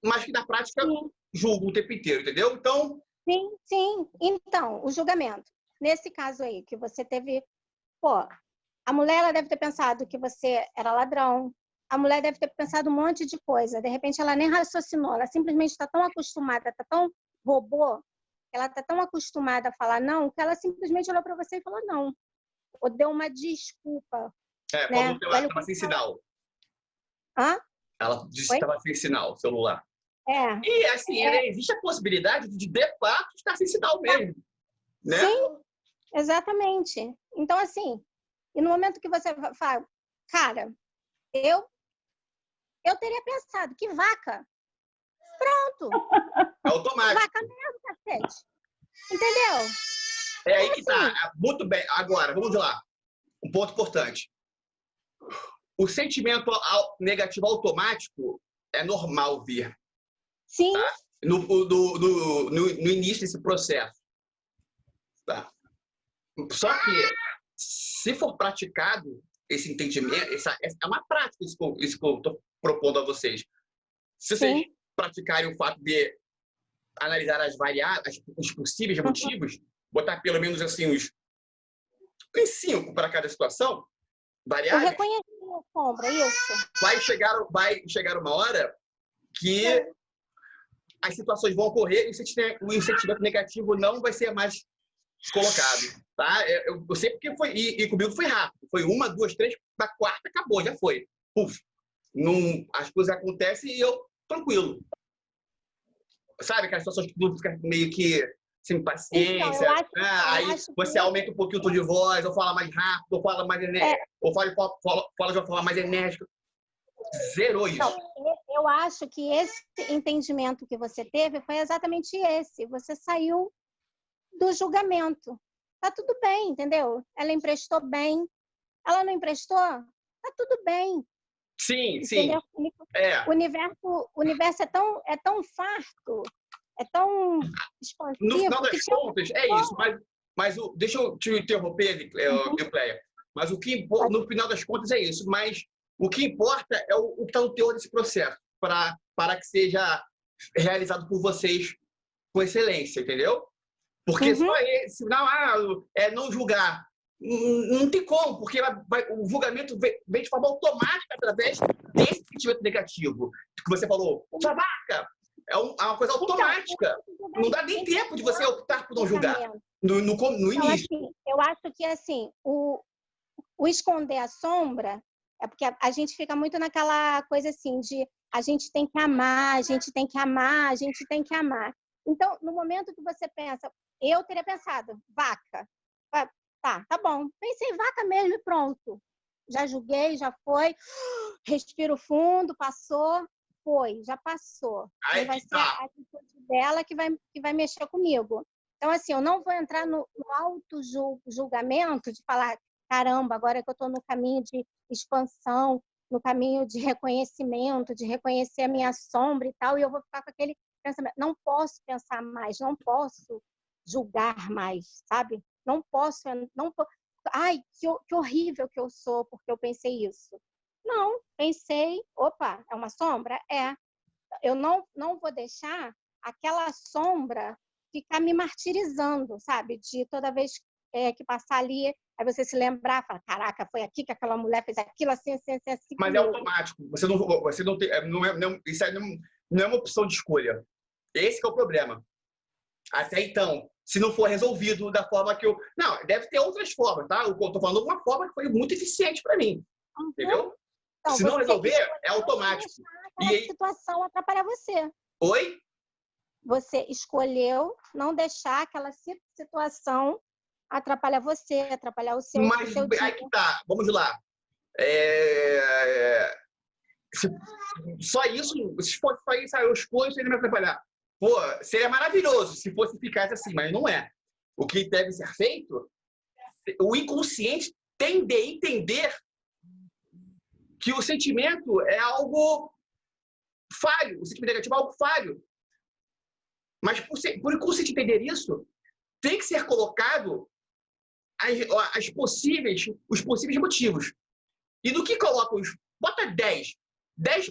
mas que na prática julgam o tempo inteiro, entendeu? Então... Sim. Então, o julgamento. Nesse caso aí, que você teve... a mulher ela deve ter pensado que você era ladrão, a mulher deve ter pensado um monte de coisa. De repente, ela nem raciocinou, ela simplesmente está tão acostumada, está tão robô, ela está tão acostumada a falar não, que ela simplesmente olhou para você e falou não. Ou deu uma desculpa. Falou que ela estava sem sinal. Ela disse que estava sem sinal, celular. E assim, existe a possibilidade de fato estar sem sinal mesmo. Né? Sim, exatamente. Então, assim, e no momento que você fala, cara, eu teria pensado, que vaca. Pronto. É automático. Vaca mesmo, cacete. Entendeu? É aí que tá. Muito bem. Agora, vamos lá. Um ponto importante. O sentimento negativo automático é normal vir. Sim. Tá? No início desse processo. Tá? Só que, se for praticado esse entendimento, é uma prática isso que eu estou propondo a vocês. Se vocês praticarem o fato de analisar as variáveis, os possíveis motivos, botar pelo menos assim uns 5 para cada situação, Eu variáveis, reconheci a sombra, isso. vai chegar uma hora que as situações vão ocorrer e o sentimento negativo não vai ser mais colocado, tá? Eu sei porque foi, e comigo foi rápido. Foi 1, 2, 3, na 4ª acabou, já foi. Puf. As coisas acontecem e eu tranquilo. Sabe aquelas situações que tu fica meio que sem paciência, Então, aí você aumenta um pouquinho o tom de voz, ou fala mais rápido, ou fala mais enérgico, ou fala de uma forma mais enérgica. Zerou isso. Não, eu acho que esse entendimento que você teve foi exatamente esse. Você saiu do julgamento. Tá tudo bem, entendeu? Ela emprestou bem. Ela não emprestou? Tá tudo bem. Sim, entendeu? sim. O universo é tão farto, é tão expansivo. No final das contas, é isso. Mas deixa eu te interromper, Cleia. Mas o que no final das contas é isso. Mas o que importa é o que está no teor desse processo, para que seja realizado por vocês com excelência, entendeu? Porque só esse, não julgar. Não tem como, porque o julgamento vem de forma automática através desse sentimento negativo. Que você falou, sua vaca! É uma coisa automática. Não dá nem tempo de você optar por não julgar no início. Então, assim, eu acho que assim, o esconder a sombra é porque a gente fica muito naquela coisa assim de a gente tem que amar, a gente tem que amar, a gente tem que amar. Então, no momento que você pensa, eu teria pensado, vaca. Tá bom. Pensei vaca mesmo e pronto. Já julguei, já foi. Respiro fundo, passou, foi, já passou. Aí vai ser a atitude dela que vai mexer comigo. Então, assim, eu não vou entrar no auto-julgamento de falar, caramba, agora que eu estou no caminho de expansão, no caminho de reconhecimento, de reconhecer a minha sombra e tal, e eu vou ficar com aquele pensamento. Não posso pensar mais, não posso julgar mais, sabe? Não posso. Ai, que horrível que eu sou porque eu pensei isso. Não, pensei, opa, é uma sombra? É. Eu não vou deixar aquela sombra ficar me martirizando, sabe? De toda vez que passar ali, aí você se lembrar, fala, caraca, foi aqui que aquela mulher fez aquilo, assim. Mas é automático. Você não tem, isso aí não é uma opção de escolha. Esse que é o problema. Até então, se não for resolvido da forma que eu... Não, deve ter outras formas, tá? Eu tô falando de uma forma que foi muito eficiente para mim. Entendeu? Então, se não resolver, é automático. E a situação atrapalhar você. Oi? Você escolheu não deixar aquela situação atrapalhar você, atrapalhar o seu Mas seu dia. aí que tá. Vamos lá. Só isso, se fosse só isso, eu escolho sem me atrapalhar. Pô, seria maravilhoso se fosse eficaz assim, mas não é. O que deve ser feito, o inconsciente tende a entender que o sentimento é algo falho, o sentimento negativo é algo falho. Mas por inconsciente entender isso, tem que ser colocado os possíveis motivos. E do que colocam, bota 10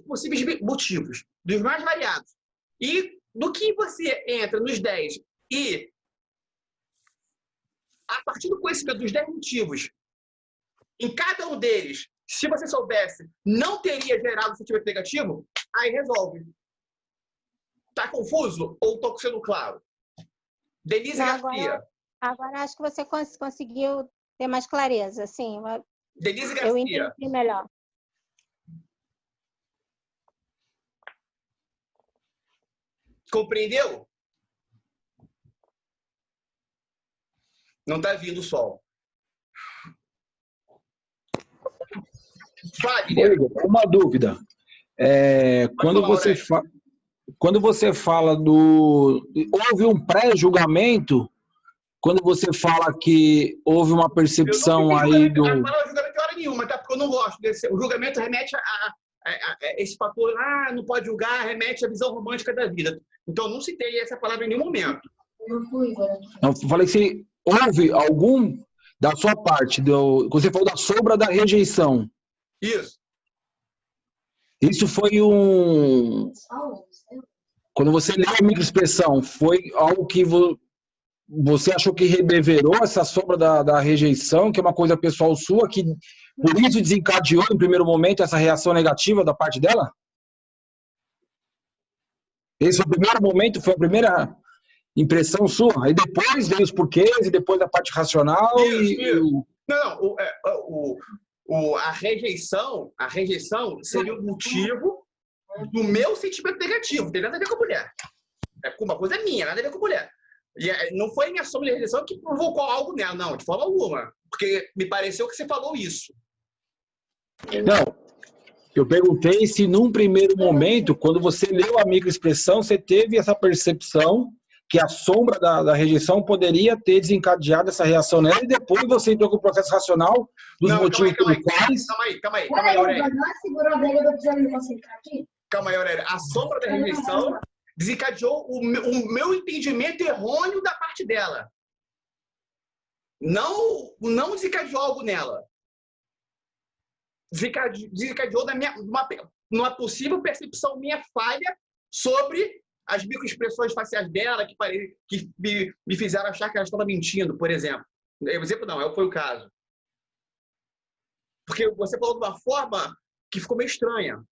possíveis motivos, dos mais variados. E do que você entra nos 10 e, a partir do conhecimento dos 10 motivos, em cada um deles, se você soubesse, não teria gerado sentimento negativo, aí resolve. Tá confuso ou estou sendo claro? Denise Garcia. Agora acho que você conseguiu ter mais clareza, assim. Denise Garcia. Eu entendi melhor. Compreendeu? Não está vindo o sol. Wagner. Uma dúvida. Quando você fala houve um pré-julgamento, quando você fala que houve uma Eu não percepção fiz aí julgamento, a do... palavra julgamento é hora nenhuma, tá? Porque eu não gosto desse. O julgamento remete a esse fator, não pode julgar, remete à visão romântica da vida. Então, eu não citei essa palavra em nenhum momento. Eu falei se houve algum da sua parte, você falou da sombra da rejeição. Isso. Isso foi quando você leu a microexpressão, foi algo que você achou que reverberou essa sombra da rejeição, que é uma coisa pessoal sua, que por isso desencadeou em primeiro momento essa reação negativa da parte dela? Esse foi o primeiro momento, foi a primeira impressão sua? Aí depois veio os porquês, e depois a parte racional Isso. Não, a rejeição seria o motivo do meu sentimento negativo, não tem nada a ver com a mulher. Uma coisa minha, nada a ver com a mulher. E não foi minha sombra de rejeição que provocou algo nela, não, de forma alguma. Porque me pareceu que você falou isso. Não, eu perguntei se num primeiro momento, quando você leu a microexpressão, você teve essa percepção que a sombra da rejeição poderia ter desencadeado essa reação nela, e depois você entrou com o processo racional dos motivos pelos quais... Calma aí, Aurélia. Calma aí, Aurélia. A sombra da rejeição desencadeou o meu entendimento errôneo da parte dela. Não desencadeou algo nela. Desencadeou uma possível percepção minha falha sobre as microexpressões faciais dela que me fizeram achar que ela estava mentindo, por exemplo. Exemplo não, foi o caso. Porque você falou de uma forma que ficou meio estranha.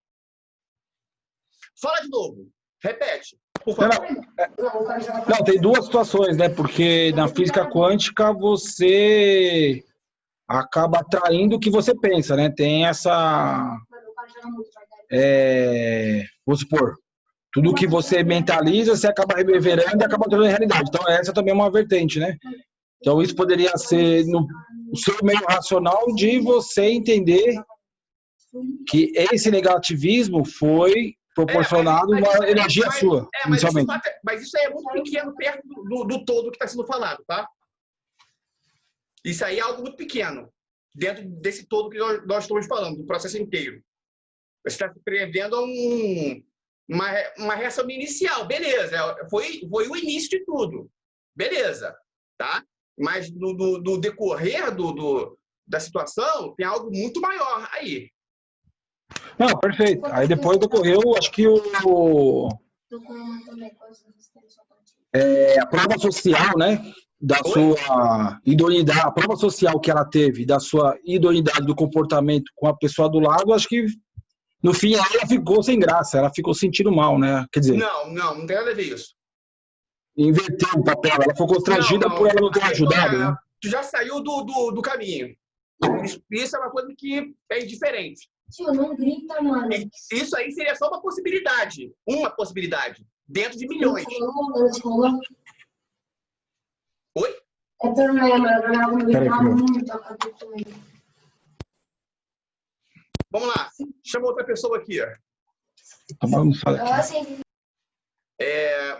Fala de novo. Repete, por favor. Não, tem duas situações, né? Porque na física quântica você acaba atraindo o que você pensa, né? Tem essa... vou supor, tudo que você mentaliza, você acaba reverberando e acaba tornando realidade. Então, essa também é uma vertente, né? Então, isso poderia ser no seu meio racional de você entender que esse negativismo foi proporcionado uma energia sua, inicialmente. Mas isso aí é muito pequeno perto do todo que está sendo falado, tá? Isso aí é algo muito pequeno, dentro desse todo que nós estamos falando, do processo inteiro. Você está prevendo uma reação inicial, beleza, foi o início de tudo, beleza, tá? Mas no decorrer da situação, tem algo muito maior aí. Não, perfeito. Aí depois decorreu, acho que a prova social, né, da sua idoneidade, a prova social que ela teve da sua idoneidade do comportamento com a pessoa do lado, acho que no fim ela ficou sem graça, ela ficou sentindo mal, né? Quer dizer, não tem nada a ver isso. Inverteu o papel, ela ficou constrangida por ela não ter ajudado, né? Tu já saiu do caminho. Isso é uma coisa que é indiferente. Tio, não grita, mano. Isso aí seria só uma possibilidade. Uma possibilidade. Dentro de milhões. Oi? Vamos lá. Chama outra pessoa aqui. Vamos falar aqui.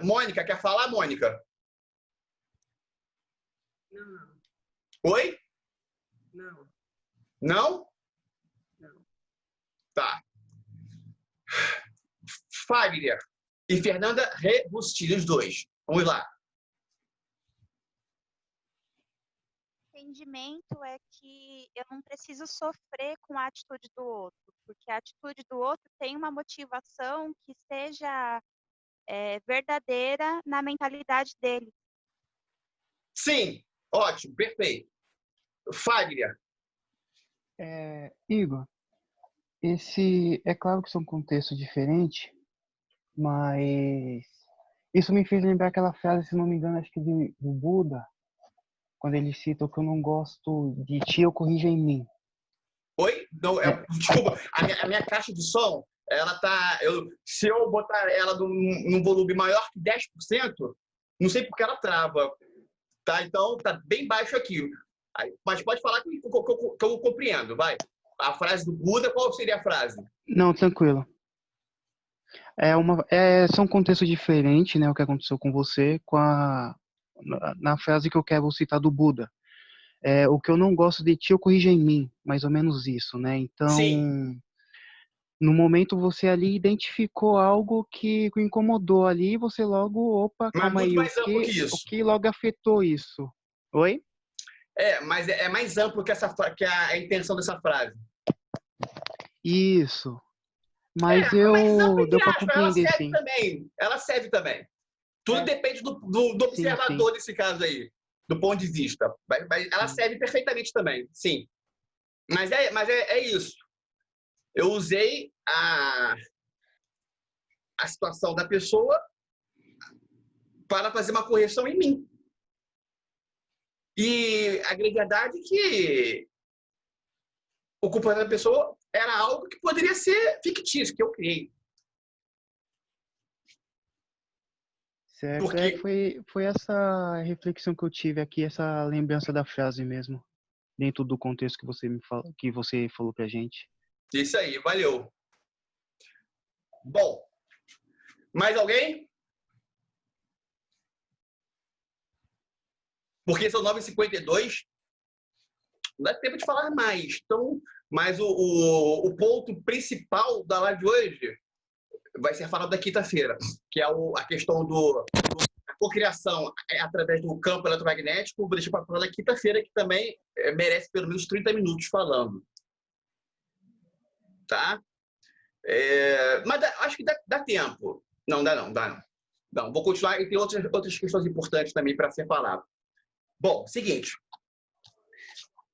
Mônica, quer falar, Mônica? Não. Oi? Não. Não? Tá. Fagner e Fernanda Rebustilho, os dois. Vamos lá. O entendimento é que eu não preciso sofrer com a atitude do outro, porque a atitude do outro tem uma motivação que seja verdadeira na mentalidade dele. Sim, ótimo, perfeito. Fagner. Igor, é claro que são contextos diferentes, mas isso me fez lembrar aquela frase, se não me engano, acho que do Buda, quando ele cita o que eu não gosto de ti, eu corrijo em mim. Oi? Não, desculpa, a minha caixa de som, ela tá... se eu botar ela num volume maior que 10%, não sei porque ela trava, tá? Então, tá bem baixo aqui. Mas pode falar que eu compreendo, vai. A frase do Buda, qual seria a frase? Não, tranquilo. São contextos diferentes, né? O que aconteceu com você com a na frase que eu quero citar do Buda. O que eu não gosto de ti, eu corrijo em mim, mais ou menos isso, né? Então, Sim. no momento você ali identificou algo que o incomodou ali, e você logo, opa, Mas calma muito aí, mais amplo que o isso. que logo afetou isso? Oi? Mas é mais amplo que a intenção dessa frase. Isso. Mas Mais amplo, deu entre para aspas, ela compreender, serve sim. também. Ela serve também. Tudo depende do Sim, observador sim. nesse caso aí, do ponto de vista. Mas ela serve perfeitamente também, sim. Mas é isso. Eu usei a situação da pessoa para fazer uma correção em mim. E a grande verdade é que o comportamento da pessoa era algo que poderia ser fictício, que eu criei. Certo, Porque foi essa reflexão que eu tive aqui, essa lembrança da frase mesmo, dentro do contexto que você falou pra gente. isso aí, valeu. Bom, mais alguém? Porque são 9h52, não dá tempo de falar mais. Então, mas o ponto principal da live de hoje vai ser falado da quinta-feira, que é a questão da cocriação através do campo eletromagnético. Vou deixar para falar da quinta-feira, que também merece pelo menos 30 minutos falando. Tá? Mas acho que dá tempo. Não, dá não. Não, vou continuar e tem outras questões importantes também para ser falado. Bom, seguinte.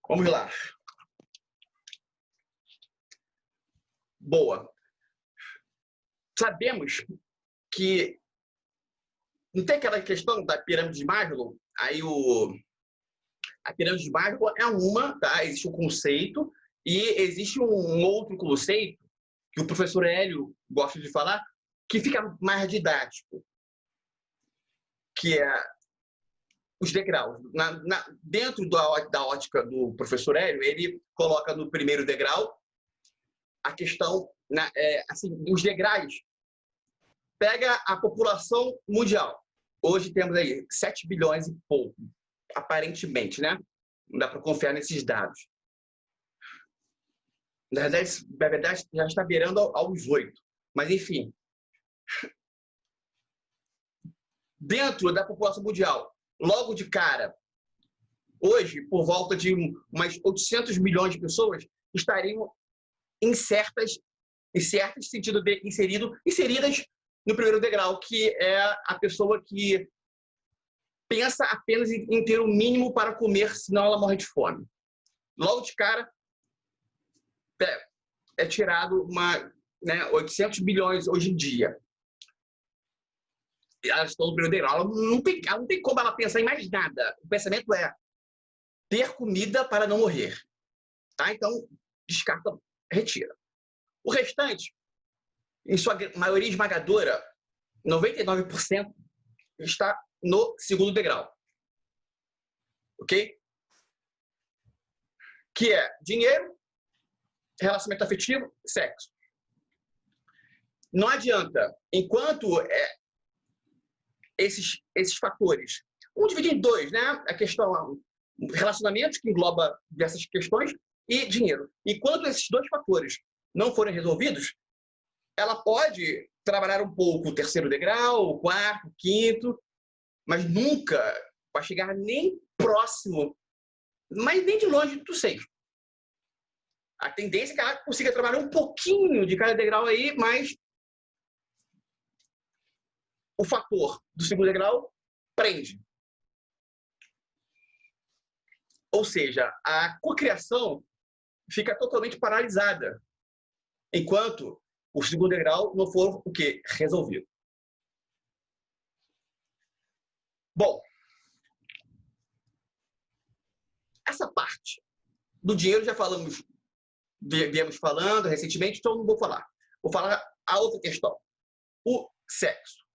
Vamos lá. Boa. Sabemos que não tem aquela questão da pirâmide de Maslow? Aí a pirâmide de Maslow é uma, tá? Existe um conceito e existe um outro conceito que o professor Hélio gosta de falar, que fica mais didático, que é os degraus. Dentro da ótica do professor Hélio, ele coloca no primeiro degrau a questão, assim, os degraus. Pega a população mundial. Hoje temos aí 7 bilhões e pouco, aparentemente, né? Não dá para confiar nesses dados. Na verdade, já está beirando aos 8. Mas, enfim. Dentro da população mundial, logo de cara, hoje, por volta de umas 800 milhões de pessoas estariam em certo sentido de inseridas no primeiro degrau, que é a pessoa que pensa apenas em ter o mínimo para comer, senão ela morre de fome. Logo de cara, é tirado 800 bilhões hoje em dia. Elas estão no primeiro degrau. Ela não tem como ela pensar em mais nada. O pensamento é ter comida para não morrer. Tá? Então, descarta, retira. O restante, em sua maioria esmagadora, 99% está no segundo degrau. Ok? Que é dinheiro, relacionamento afetivo, sexo. Não adianta, enquanto esses fatores, vamos dividir em dois, né? A questão relacionamentos, que engloba diversas questões, e dinheiro. E quando esses dois fatores não forem resolvidos, ela pode trabalhar um pouco o terceiro degrau, o quarto, o quinto, mas nunca vai chegar nem próximo, mas nem de longe do sexto. A tendência é que ela consiga trabalhar um pouquinho de cada degrau aí, mas o fator do segundo degrau prende. Ou seja, a cocriação fica totalmente paralisada, enquanto o segundo degrau não for o quê? Resolvido. Bom, essa parte do dinheiro já viemos falando recentemente, então não vou falar. Vou falar a outra questão. O sexo.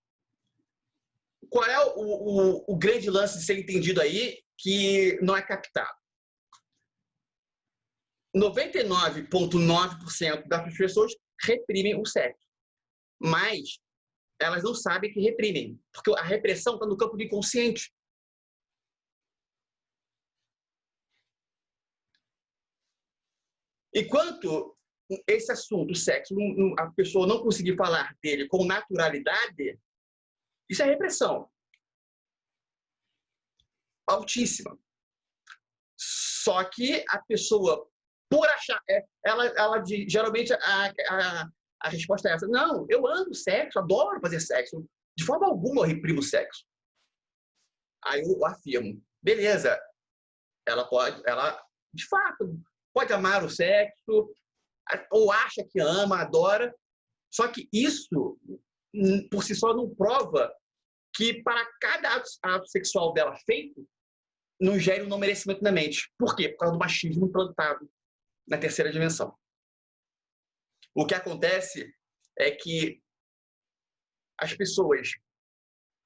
Qual é o grande lance de ser entendido aí que não é captado? 99,9% das pessoas reprimem o sexo. Mas elas não sabem que reprimem, porque a repressão está no campo do inconsciente. Enquanto esse assunto, o sexo, a pessoa não conseguir falar dele com naturalidade, isso é repressão. Altíssima. Só que a pessoa, por achar... geralmente, a resposta é essa. Não, eu amo sexo, adoro fazer sexo. De forma alguma eu reprimo o sexo. Aí eu afirmo, beleza, ela, de fato, pode amar o sexo, ou acha que ama, adora, só que isso, por si só, não prova que para cada ato sexual dela feito, não gere um não merecimento na mente. Por quê? Por causa do machismo implantado na terceira dimensão. O que acontece é que as pessoas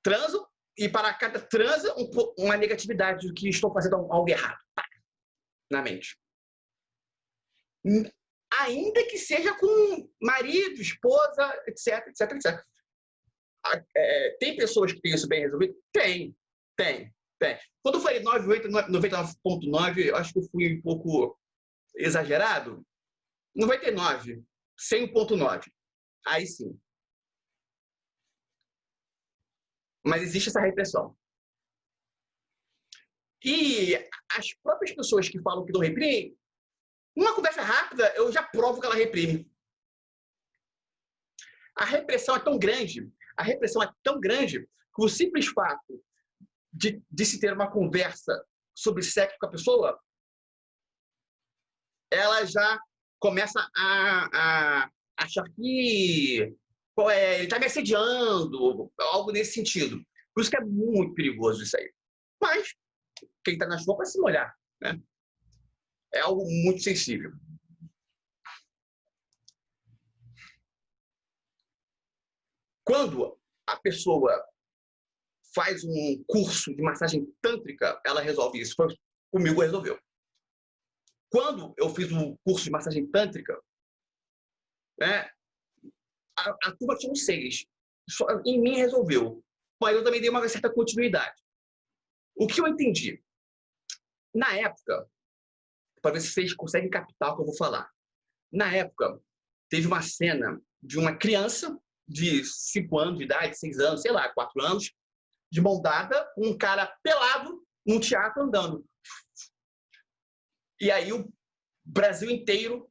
transam e para cada transa uma negatividade do que estou fazendo algo errado na mente. Ainda que seja com marido, esposa, etc, etc, etc. Tem pessoas que têm isso bem resolvido? Tem. Quando eu falei 99,9, eu acho que eu fui um pouco exagerado. 99, 100,9. Aí sim. Mas existe essa repressão. E as próprias pessoas que falam que não reprimem, numa conversa rápida, eu já provo que ela reprime. A repressão é tão grande, que o simples fato de se ter uma conversa sobre sexo com a pessoa, ela já começa a achar que ele está me assediando, algo nesse sentido. Por isso que é muito perigoso isso aí. Mas quem está na chuva vai se molhar, né? É algo muito sensível. Quando a pessoa faz um curso de massagem tântrica, ela resolve isso. Comigo resolveu. Quando eu fiz um curso de massagem tântrica, né, a turma tinha uns 6. Só em mim resolveu. Mas eu também dei uma certa continuidade. O que eu entendi? Na época, para ver se vocês conseguem captar o que eu vou falar. Na época, teve uma cena de uma criança de 5 anos de idade, 6 anos, sei lá, 4 anos, de mão dada, com um cara pelado num teatro andando. E aí o Brasil inteiro,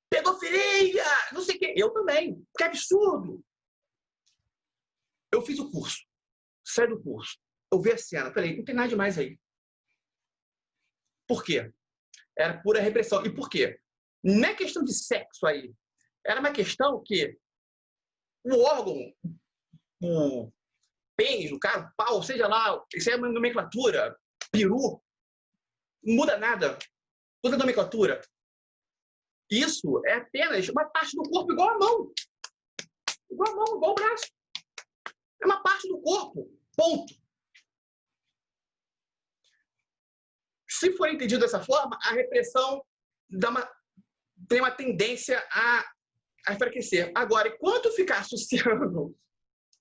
pedofilia, não sei o quê. Eu também. Que absurdo! Eu fiz o curso. Saí do curso. Eu vi a cena. Falei, não tem nada demais aí. Por quê? Era pura repressão. E por quê? Não é questão de sexo aí. Era uma questão que o órgão, o pênis, o cara, o pau, seja lá, isso é uma nomenclatura, peru, não muda nada. Toda nomenclatura. Isso é apenas uma parte do corpo igual a mão. Igual a mão, igual o braço. É uma parte do corpo. Ponto. Se for entendido dessa forma, a repressão tem uma tendência a enfraquecer. Agora, enquanto ficar associando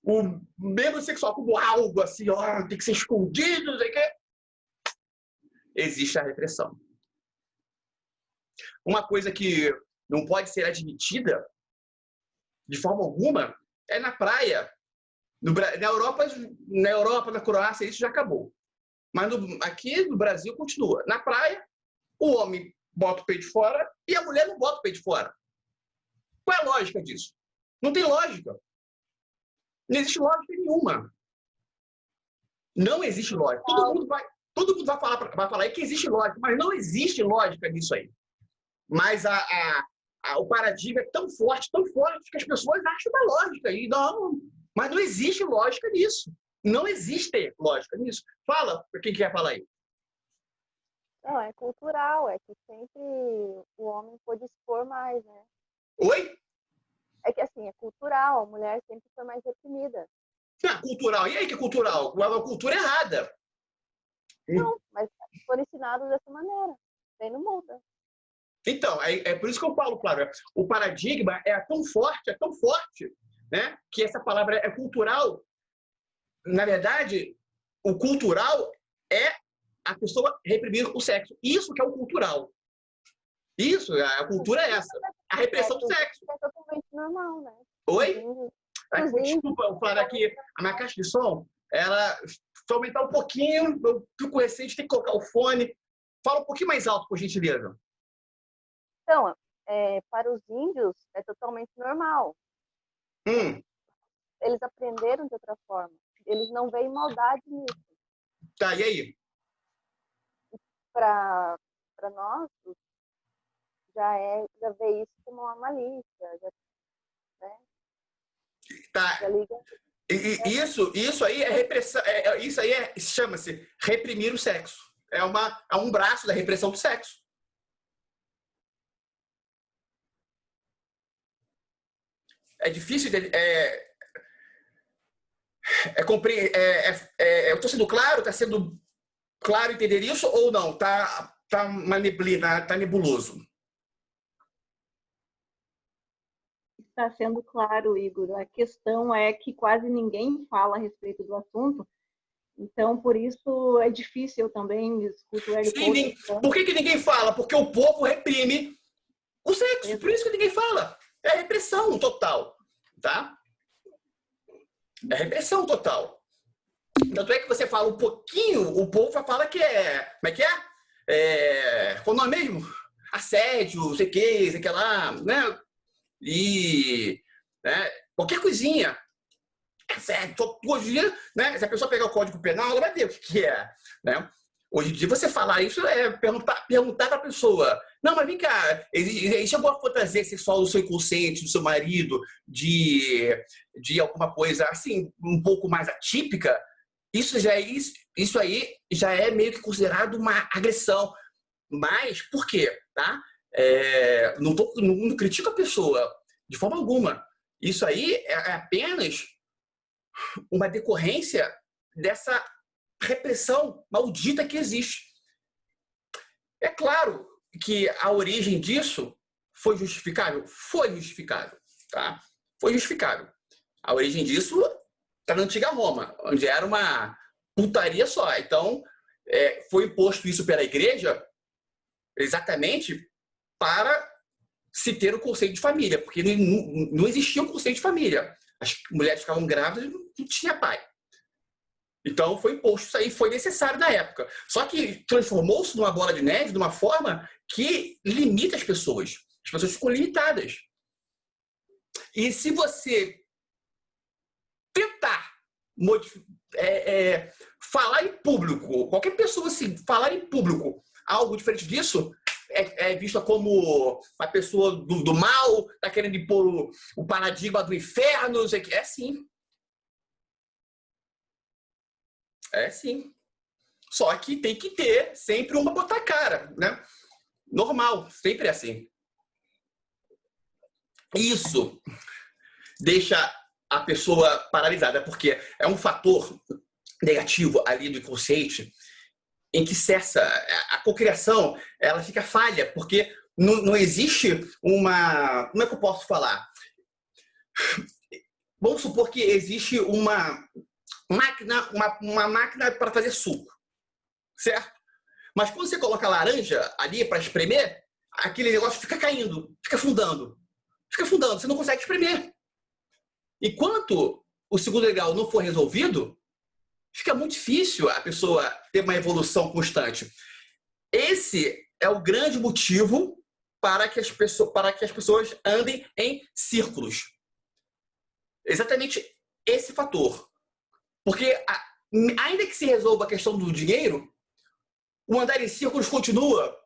o membro sexual como algo assim, tem que ser escondido, não sei o quê, existe a repressão. Uma coisa que não pode ser admitida de forma alguma é na praia. Na Europa, na Croácia, isso já acabou. Mas aqui no Brasil continua. Na praia, o homem bota o peito fora e a mulher não bota o peito fora. Qual é a lógica disso? Não tem lógica. Não existe lógica nenhuma. Não existe lógica. Todo mundo vai falar aí que existe lógica, mas não existe lógica nisso aí. Mas o paradigma é tão forte que as pessoas acham uma lógica. E não, mas não existe lógica nisso. Não existe lógica nisso. Fala, quem quer falar aí? Não, é cultural, é que sempre o homem pôde expor mais, né? Oi? É que assim, é cultural, a mulher sempre foi mais reprimida. Cultural. E aí que é cultural? Uma cultura errada. Não, mas foram ensinados dessa maneira. Daí não muda. Então, é por isso que eu falo, Flávia, o paradigma é tão forte, né, que essa palavra é cultural. Na verdade, o cultural é a pessoa reprimir o sexo. Isso que é o cultural. Isso, a cultura é essa. A repressão do sexo. É totalmente normal, né? Oi? Os índios- Desculpa, eu falar aqui, a minha caixa de som, ela, se eu aumentar um pouquinho, eu fico recente, tem que colocar o fone. Fala um pouquinho mais alto, por gentileza. Então, para os índios é totalmente normal. Eles aprenderam de outra forma. Eles não veem maldade nisso. Tá, e aí? Para nós, já vê isso como uma malícia. Né? Tá. Já liga. Isso aí é repressão. Isso aí chama-se reprimir o sexo. É um braço da repressão do sexo. É difícil de, eu estou sendo claro? Está sendo claro entender isso ou não? Tá uma neblina, tá nebuloso? Está sendo claro, Igor. A questão é que quase ninguém fala a respeito do assunto, então por isso é difícil. Eu também escuto o Hélio Couto. Por que ninguém fala? Porque o povo reprime o sexo. Por isso que ninguém fala. É repressão total, tá? É repressão total. Tanto é que você fala um pouquinho, o povo fala que como é que é? Qual o nome mesmo? Assédio, não sei o que lá, né? E qualquer coisinha. Hoje em dia, né, se a pessoa pegar o Código Penal, ela vai ver o que é. Né? Hoje em dia, você falar isso é perguntar para a pessoa. Não, mas vem cá, existe alguma fantasia sexual do seu inconsciente, do seu marido, de alguma coisa assim, um pouco mais atípica? Isso aí já é meio que considerado uma agressão. Mas por quê? Tá? Não critico a pessoa de forma alguma. Isso aí é apenas uma decorrência dessa repressão maldita que existe. É claro que a origem disso foi justificável? Foi justificável. Tá? Foi justificável. A origem disso está na antiga Roma, onde era uma putaria só. Então, foi imposto isso pela igreja exatamente para se ter o conceito de família, porque não existia o conceito de família. As mulheres ficavam grávidas e não tinha pai. Então foi imposto isso aí, foi necessário na época. Só que transformou-se numa bola de neve de uma forma que limita as pessoas. As pessoas ficam limitadas. E se você tentar falar em público, qualquer pessoa assim, falar em público algo diferente disso, é vista como uma pessoa do mal, está querendo impor o paradigma do inferno, não sei o que. É sim. É sim. Só que tem que ter sempre uma botar a cara, né? Normal, sempre é assim. Isso deixa a pessoa paralisada, porque é um fator negativo ali do inconsciente em que cessa a cocriação, ela fica falha, porque não existe uma... Como é que eu posso falar? Vamos supor que existe uma máquina para fazer suco, certo? Mas quando você coloca a laranja ali para espremer, aquele negócio fica caindo, fica afundando, você não consegue espremer. Enquanto o segundo degrau não for resolvido, fica muito difícil a pessoa ter uma evolução constante. Esse é o grande motivo para que as pessoas andem em círculos. Exatamente esse fator. Porque, ainda que se resolva a questão do dinheiro, o andar em círculos continua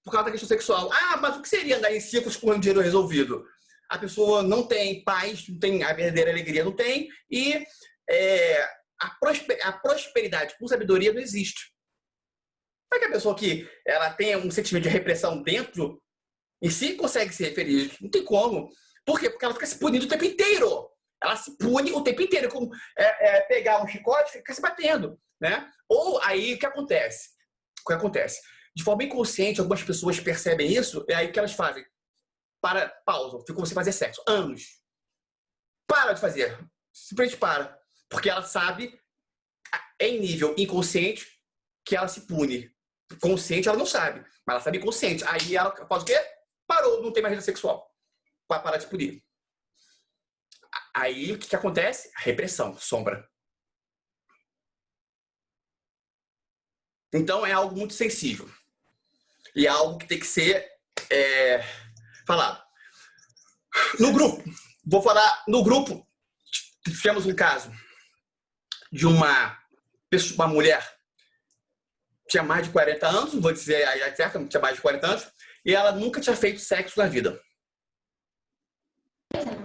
por causa da questão sexual. Ah, mas o que seria andar em círculos com o dinheiro resolvido? A pessoa não tem paz, não tem a verdadeira alegria, não tem, e a prosperidade com sabedoria não existe. Como é que a pessoa que ela tem um sentimento de repressão dentro e se consegue ser feliz? Não tem como. Por quê? Porque ela fica se punindo o tempo inteiro. Ela se pune o tempo inteiro. Como pegar um chicote e ficar se batendo. Né? Ou aí o que acontece? O que acontece? De forma inconsciente, algumas pessoas percebem isso, é aí que elas fazem. Pausa. Ficam você fazer sexo. Anos. Para de fazer. Simplesmente para. Porque ela sabe, em nível inconsciente, que ela se pune. Consciente ela não sabe, mas ela sabe inconsciente. Aí ela faz o quê? Parou, não tem mais vida sexual. Para parar de punir. Aí o que acontece? Repressão, sombra. Então é algo muito sensível. E é algo que tem que ser falado. No grupo, vou falar, no grupo, tivemos um caso de uma mulher tinha mais de 40 anos, não vou dizer a certa, tinha mais de 40 anos, e ela nunca tinha feito sexo na vida.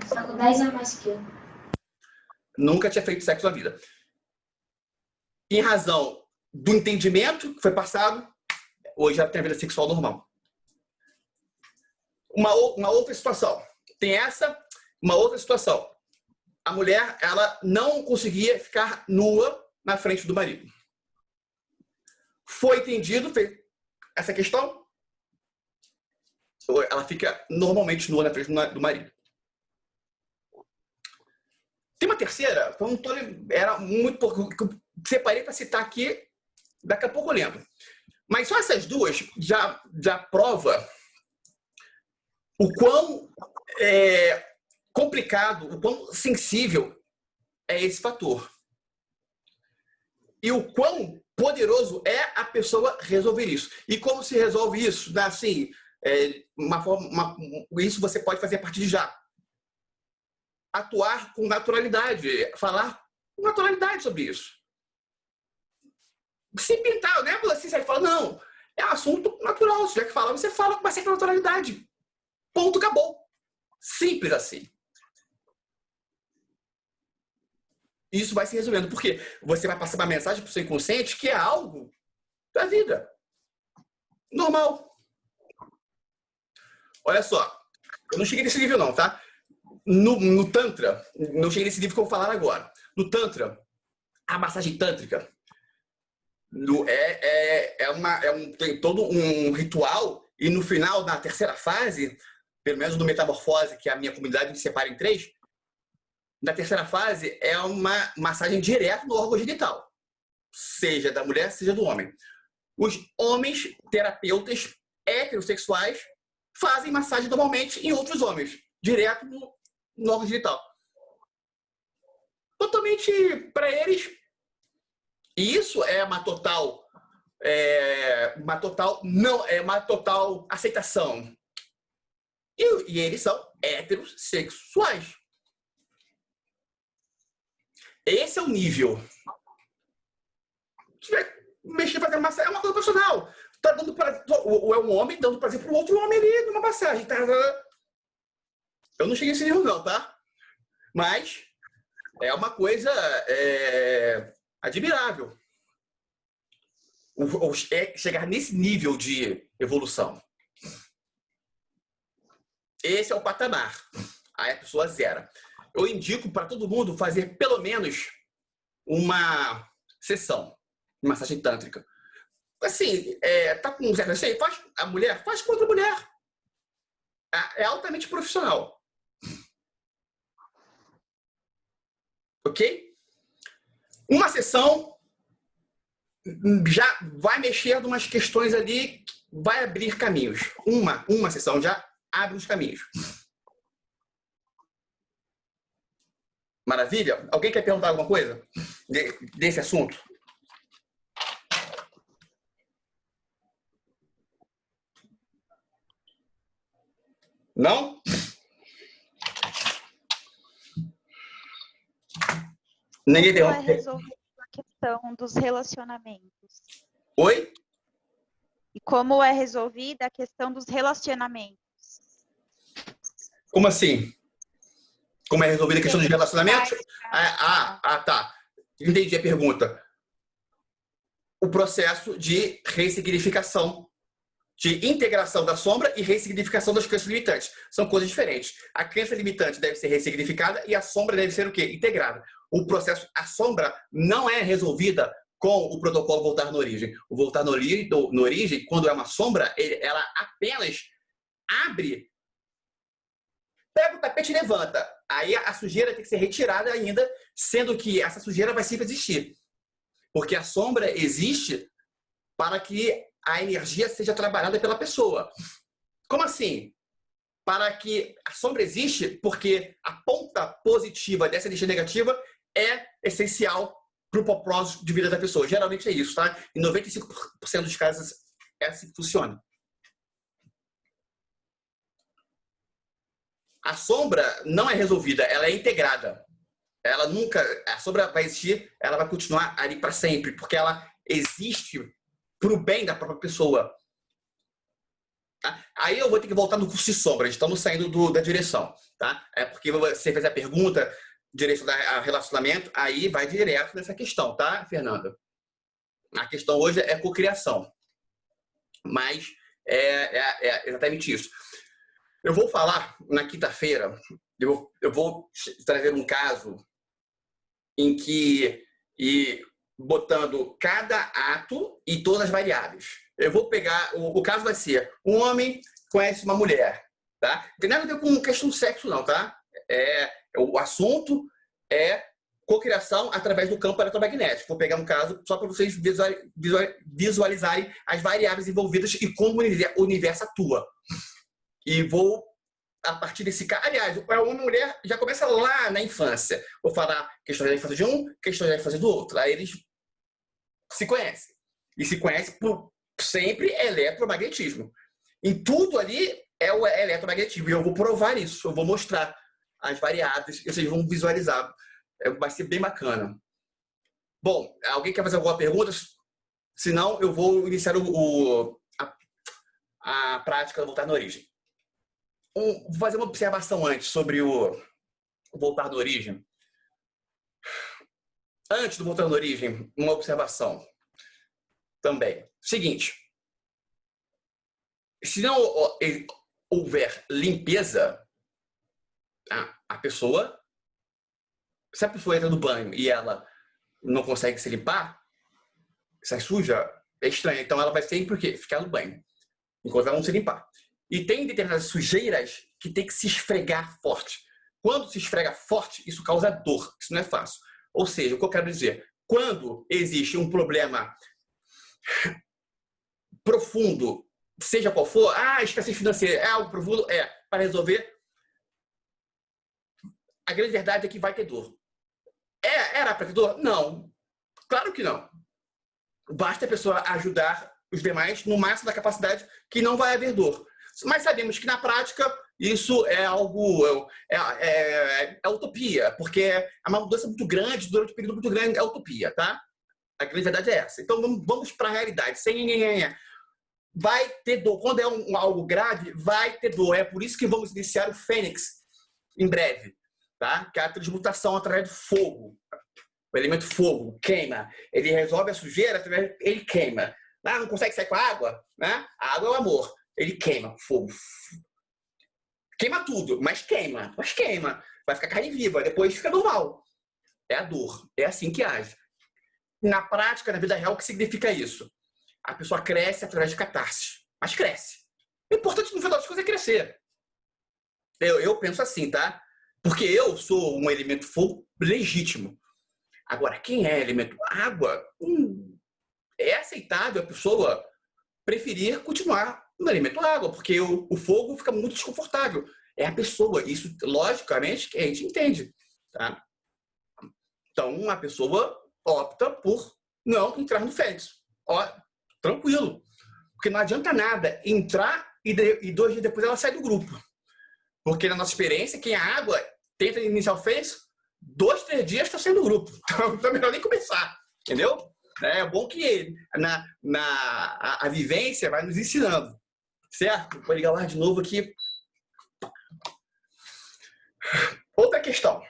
Só com 10 anos mais que eu. Nunca tinha feito sexo na vida. Em razão do entendimento que foi passado, hoje ela tem a vida sexual normal. Uma outra situação. Tem uma outra situação. A mulher, ela não conseguia ficar nua na frente do marido. Foi entendido essa questão? Ela fica normalmente nua na frente do marido. Tem uma terceira, era muito pouco, que eu separei para citar aqui, daqui a pouco eu lembro. Mas só essas duas já prova o quão complicado, o quão sensível é esse fator. E o quão poderoso é a pessoa resolver isso. E como se resolve isso? Assim, isso você pode fazer a partir de já. Atuar com naturalidade, falar com naturalidade sobre isso. Se pintar, né? Assim, você fala, não, é um assunto natural. Se tiver que falar, você fala com uma certa naturalidade. Ponto, acabou. Simples assim. Isso vai se resolvendo, porque você vai passar uma mensagem para o seu inconsciente que é algo da vida. Normal. Olha só, eu não cheguei nesse nível não, tá? No Tantra, não cheguei nesse nível que eu vou falar agora. No Tantra, a massagem tântrica tem todo um ritual e no final, na terceira fase, pelo menos no Metamorfose, que é a minha comunidade se separa em 3, na terceira fase é uma massagem direta no órgão genital, seja da mulher, seja do homem. Os homens terapeutas heterossexuais fazem massagem normalmente em outros homens, direto no órgão genital. Totalmente para eles. E isso é uma total aceitação. E eles são heterossexuais. Esse é o nível. Se tiver mexer, fazer massagem, é uma coisa profissional. Tá dando ou é um homem dando prazer para o outro homem ali numa massagem. Tá? Eu não cheguei nesse nível não, tá? Mas é uma coisa admirável. Chegar nesse nível de evolução. Esse é o patamar. Aí a pessoa zera. Eu indico para todo mundo fazer pelo menos uma sessão de massagem tântrica. Assim, tá com um certo assim, a mulher faz com outra mulher. É altamente profissional. Ok? Uma sessão já vai mexer em umas questões ali, vai abrir caminhos. Uma sessão já abre os caminhos. Maravilha? Alguém quer perguntar alguma coisa desse assunto? Não? Ninguém Como é pergunta. resolver a questão dos relacionamentos? Oi? E como é resolvida a questão dos relacionamentos? Como assim? Como é resolvida a questão dos relacionamentos? Tá. Entendi a pergunta. O processo de ressignificação, de integração da sombra e ressignificação das crenças limitantes. São coisas diferentes. A crença limitante deve ser ressignificada e a sombra deve ser o quê? Integrada. O processo, a sombra não é resolvida com o protocolo voltar na origem. O voltar na origem, quando é uma sombra, ela apenas abre, pega o tapete e levanta. Aí a sujeira tem que ser retirada ainda, sendo que essa sujeira vai sempre existir. Porque a sombra existe para que a energia seja trabalhada pela pessoa. Como assim? Para que a sombra existe, porque a ponta positiva dessa energia negativa é essencial para o propósito de vida da pessoa. Geralmente é isso, tá? Em 95% dos casos é assim que funciona. A sombra não é resolvida, ela é integrada. Ela nunca, a sombra vai existir, ela vai continuar ali para sempre, porque ela existe para o bem da própria pessoa. Tá? Aí eu vou ter que voltar no curso de sombras, estamos saindo da direção, tá? É porque você fez a pergunta, direção a relacionamento, aí vai direto nessa questão, tá, Fernanda? A questão hoje é cocriação, mas é exatamente isso. Eu vou falar na quinta-feira, eu vou trazer um caso em que, botando cada ato e todas as variáveis. Eu vou pegar, o caso vai ser, um homem conhece uma mulher, tá? Não tem nada a ver com questão de sexo, não, tá? O assunto é cocriação através do campo eletromagnético. Vou pegar um caso só para vocês visualizarem as variáveis envolvidas e como o universo atua. E vou, a partir desse caso, aliás, uma mulher já começa lá na infância. Vou falar questões da infância de um, questões da infância do outro. Aí eles se conhecem. E se conhecem por sempre eletromagnetismo. Em tudo ali é o eletromagnetismo. E eu vou provar isso. Eu vou mostrar as variáveis. E vocês vão visualizar. Vai ser bem bacana. Bom, alguém quer fazer alguma pergunta? Se não, eu vou iniciar a prática do voltar na origem. Vou fazer uma observação antes sobre o voltar na origem. Antes do voltar na origem, uma observação também. Seguinte, se não houver limpeza, a pessoa, se a pessoa entra no banho e ela não consegue se limpar, sai suja, é estranho. Então ela vai sempre ficar no banho, enquanto ela não se limpar. E tem determinadas sujeiras que tem que se esfregar forte. Quando se esfrega forte, isso causa dor. Isso não é fácil. Ou seja, o que eu quero dizer, quando existe um problema profundo, seja qual for, escassez financeira, é algo profundo, para resolver, a grande verdade é que vai ter dor. Era para ter dor? Não. Claro que não. Basta a pessoa ajudar os demais no máximo da capacidade que não vai haver dor. Mas sabemos que na prática isso é algo, é utopia, porque é uma mudança muito grande, durante um período muito grande, é utopia, tá? A grande verdade é essa. Então vamos para a realidade, sem vai ter dor. Quando é algo grave, vai ter dor. É por isso que vamos iniciar o Fênix em breve, tá? Que é a transmutação através do fogo. O elemento fogo queima. Ele resolve a sujeira, ele queima. Não consegue sair com a água, né? A água é o amor. Ele queima, fogo. Queima tudo, mas queima. Vai ficar carne viva, depois fica normal. É a dor. É assim que age. Na prática, na vida real, o que significa isso? A pessoa cresce através de catarse. Mas cresce. O importante no final das coisas é crescer. Eu penso assim, tá? Porque eu sou um elemento fogo legítimo. Agora, quem é elemento água, é aceitável a pessoa preferir continuar no elemento água, porque o fogo fica muito desconfortável. É a pessoa. Isso, logicamente, que a gente entende. Tá? Então, a pessoa opta por não entrar no Fênix. Tranquilo. Porque não adianta nada entrar e 2 dias depois ela sai do grupo. Porque na nossa experiência, quem é água tenta iniciar o Fênix, 2, 3 dias está saindo do grupo. Então é melhor nem começar. Entendeu? É bom que a vivência vai nos ensinando. Certo? Vou ligar o ar de novo aqui. Outra questão.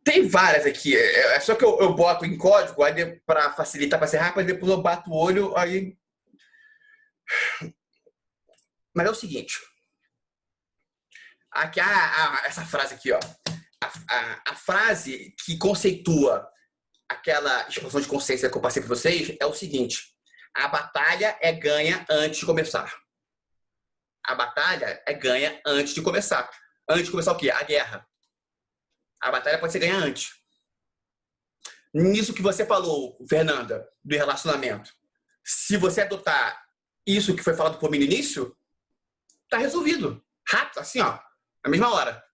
Tem várias aqui. É só que eu boto em código para facilitar, para ser rápido, depois eu bato o olho. Aí... Mas é o seguinte. Aqui, essa frase aqui, ó. A frase que conceitua aquela expansão de consciência que eu passei para vocês é o seguinte. A batalha é ganha antes de começar. A batalha é ganha antes de começar. Antes de começar o quê? A guerra. A batalha pode ser ganha antes. nisso que você falou, Fernanda, do relacionamento. Se você adotar isso que foi falado por mim no início, tá resolvido. Rápido, assim, ó, na mesma hora.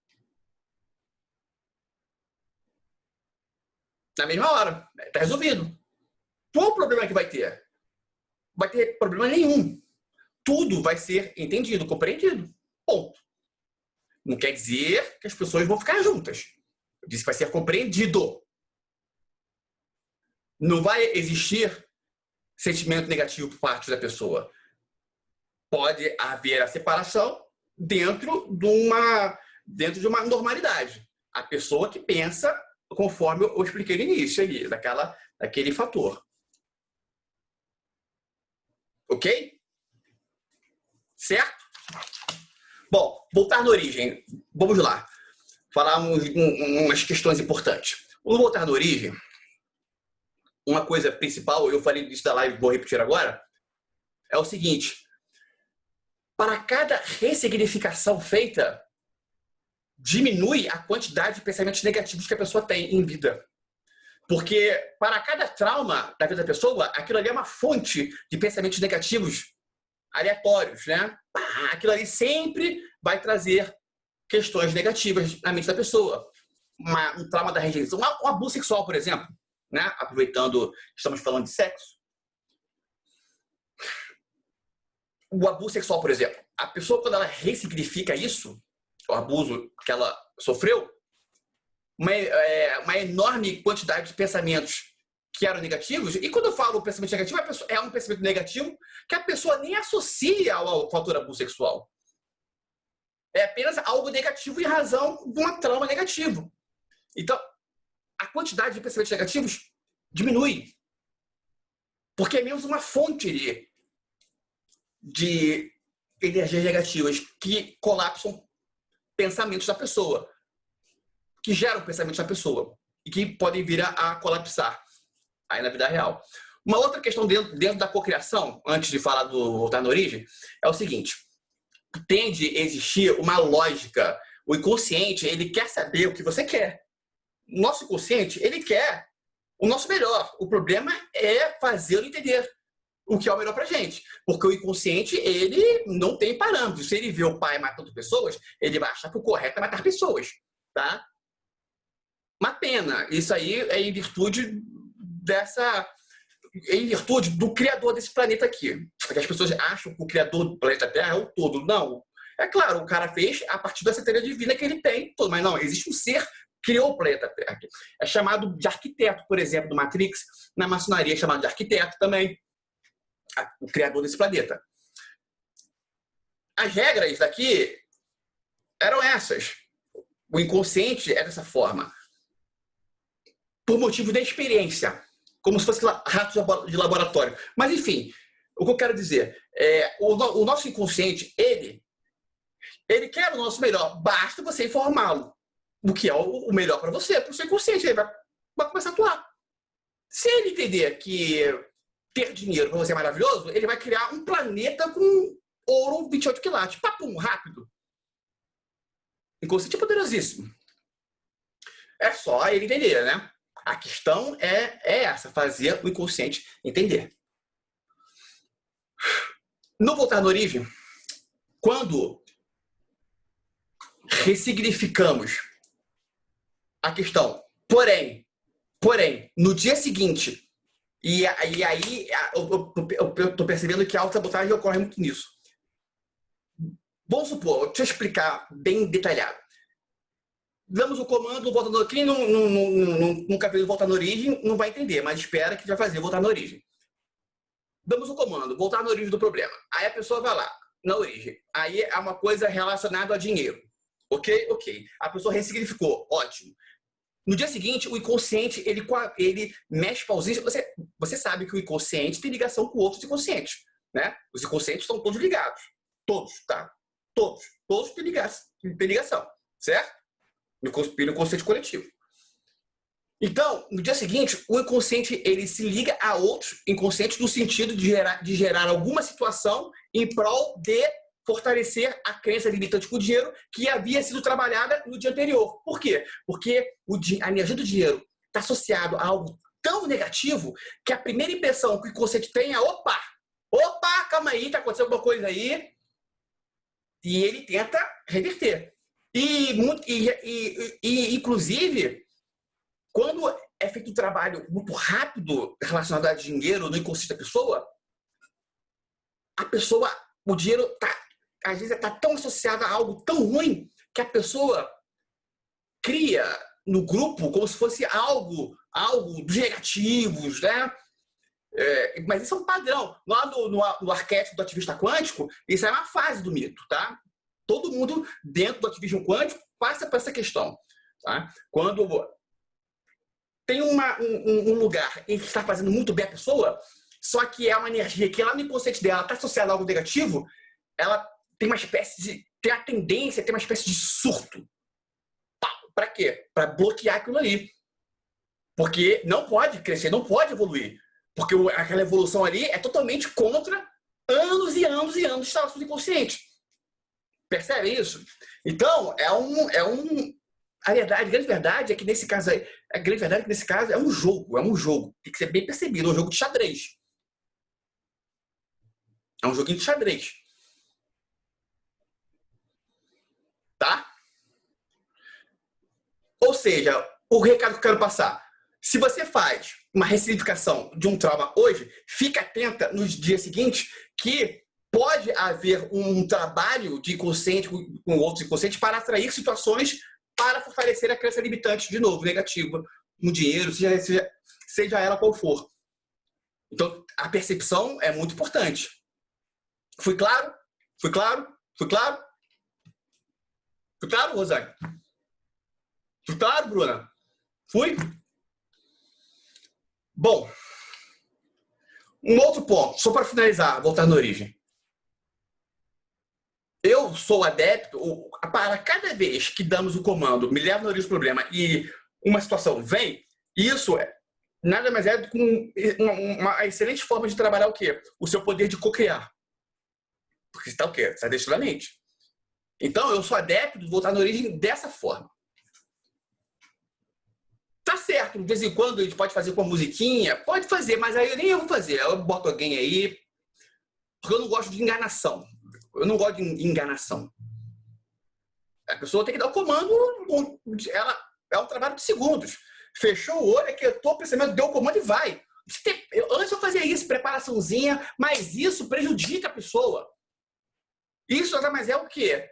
Na mesma hora. Tá resolvido. Qual o problema que vai ter? Vai ter problema nenhum. Tudo vai ser entendido, compreendido. Ponto. Não quer dizer que as pessoas vão ficar juntas. Eu disse que vai ser compreendido. Não vai existir sentimento negativo por parte da pessoa. Pode haver a separação dentro de uma normalidade. A pessoa que pensa conforme eu expliquei no início ali, daquele fator. Ok? Certo? Bom, voltar na origem. Vamos lá. Falar umas questões importantes. O voltar na origem, uma coisa principal, eu falei disso da live, vou repetir agora, é o seguinte. Para cada ressignificação feita, diminui a quantidade de pensamentos negativos que a pessoa tem em vida. Porque para cada trauma da vida da pessoa, aquilo ali é uma fonte de pensamentos negativos aleatórios, né? Aquilo ali sempre vai trazer questões negativas na mente da pessoa. Um trauma da rejeição, um abuso sexual, por exemplo, né? Aproveitando, estamos falando de sexo. O abuso sexual, por exemplo. A pessoa, quando ela ressignifica isso, o abuso que ela sofreu, uma enorme quantidade de pensamentos que eram negativos, e quando eu falo pensamento negativo, é um pensamento negativo que a pessoa nem associa ao fator abuso sexual. É apenas algo negativo em razão de um trauma negativo. Então, a quantidade de pensamentos negativos diminui. Porque é menos uma fonte de energias negativas que colapsam pensamentos da pessoa, que geram pensamentos da pessoa e que podem vir a colapsar aí na vida real. Uma outra questão dentro da cocriação, antes de falar do voltar na origem, é o seguinte: tende a existir uma lógica. O inconsciente, ele quer saber o que você quer. O nosso inconsciente, ele quer o nosso melhor. O problema é fazê-lo entender o que é o melhor pra gente. Porque o inconsciente, ele não tem parâmetros. Se ele vê o pai matando pessoas, ele vai achar que o correto é matar pessoas, tá? Uma pena. Isso aí é em virtude do criador desse planeta aqui. Porque as pessoas acham que o criador do planeta Terra é o todo. Não. É claro, o cara fez a partir dessa teoria divina que ele tem, mas não, existe um ser que criou o planeta Terra. É chamado de arquiteto, por exemplo, do Matrix. Na maçonaria é chamado de arquiteto também. O criador desse planeta. As regras daqui eram essas. O inconsciente é dessa forma. Por motivo da experiência. Como se fosse ratos de laboratório. Mas, enfim, o que eu quero dizer é o nosso inconsciente, ele quer o nosso melhor. Basta você informá-lo do que é o melhor para você, para o seu inconsciente. Ele vai começar a atuar. Se ele entender que ter dinheiro para você é maravilhoso, ele vai criar um planeta com ouro 28 quilates. Papum, rápido. Inconsciente é poderosíssimo. É só ele entender, né? A questão é essa, fazer o inconsciente entender. No voltar na origem, quando ressignificamos a questão, porém, no dia seguinte, e aí eu tô percebendo que a autossabotagem ocorre muito nisso. Vamos supor, deixa eu explicar bem detalhado. Damos o comando, volta na origem. Quem nunca fez voltar na origem não vai entender, mas espera que vai fazer voltar na origem. Damos o comando, voltar na origem do problema. Aí a pessoa vai lá, na origem. Aí é uma coisa relacionada a dinheiro. Ok? A pessoa ressignificou, ótimo. No dia seguinte, o inconsciente, ele mexe pauzinho. Você sabe que o inconsciente tem ligação com outros inconscientes, né? Os inconscientes estão todos ligados. Todos, tá? Todos têm ligação, certo? No inconsciente coletivo. Então, no dia seguinte, o inconsciente ele se liga a outros inconscientes no sentido de gerar alguma situação em prol de fortalecer a crença limitante com o dinheiro que havia sido trabalhada no dia anterior. Por quê? Porque a energia do dinheiro está associado a algo tão negativo que a primeira impressão que o inconsciente tem é opa, calma aí, tá acontecendo alguma coisa aí. E ele tenta reverter. Inclusive, quando é feito um trabalho muito rápido relacionado a dinheiro no inconsciente da pessoa, o dinheiro às vezes está tão associado a algo tão ruim que a pessoa cria no grupo como se fosse algo dos negativos, né? Mas isso é um padrão. Lá no arquétipo do ativista quântico, isso é uma fase do mito, tá? Todo mundo dentro do ativismo quântico passa por essa questão, tá? Quando tem um lugar em que está fazendo muito bem a pessoa, só que é uma energia que lá no inconsciente dela está associada a algo negativo, ela tem tem a tendência a ter uma espécie de surto. Para quê? Para bloquear aquilo ali. Porque não pode crescer, não pode evoluir. Porque aquela evolução ali é totalmente contra anos e anos e anos de instalação inconsciente. Percebe isso? Então, a grande verdade é que nesse caso é um jogo. Tem que ser bem percebido, é um jogo de xadrez. É um joguinho de xadrez. Tá? Ou seja, o recado que eu quero passar. Se você faz uma ressignificação de um trauma hoje, fica atenta nos dias seguintes que pode haver um trabalho de inconsciente com outros inconscientes para atrair situações para fortalecer a crença limitante, de novo, negativa, no dinheiro, seja ela qual for. Então, a percepção é muito importante. Fui claro? Fui claro? Fui claro? Fui claro, Rosane? Fui claro, Bruna? Fui? Bom, um outro ponto, só para finalizar, voltar na origem. Eu sou adepto, para cada vez que damos o comando, me leva na origem do problema e uma situação vem, isso nada mais é do que uma excelente forma de trabalhar o quê? O seu poder de co-criar. Porque você está o quê? Você está dentro da mente. Então, eu sou adepto de voltar na origem dessa forma. Tá certo, de vez em quando a gente pode fazer com uma musiquinha, pode fazer, mas aí nem eu vou fazer. Eu boto alguém aí, porque eu não gosto de enganação. Eu não gosto de enganação. A pessoa tem que dar o comando, é um trabalho de segundos. Fechou o olho, aquietou o pensamento, deu o comando e vai. Antes eu fazia isso, preparaçãozinha, mas isso prejudica a pessoa. Isso nada mais é o quê?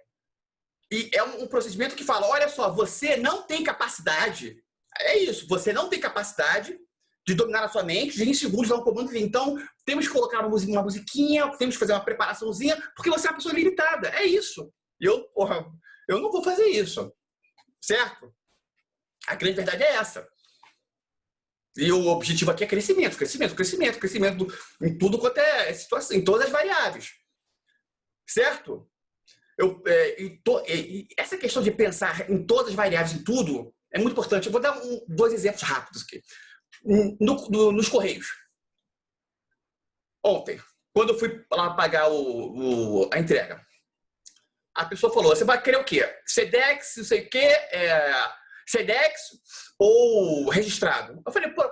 E é um procedimento que fala, olha só, você não tem capacidade. É isso, você não tem capacidade de dominar a sua mente, de em segundos dar um comando. Então, temos que colocar uma musiquinha, temos que fazer uma preparaçãozinha, porque você é uma pessoa limitada. É isso. Eu não vou fazer isso. Certo? A grande verdade é essa. E o objetivo aqui é crescimento em tudo quanto é situação, em todas as variáveis. Certo? Essa questão de pensar em todas as variáveis, em tudo, é muito importante. Eu vou dar dois exemplos rápidos aqui. Nos Correios. Ontem, quando eu fui lá pagar a entrega, a pessoa falou, você vai querer o quê? Sedex, não sei o quê, Sedex ou registrado? Eu falei, pô,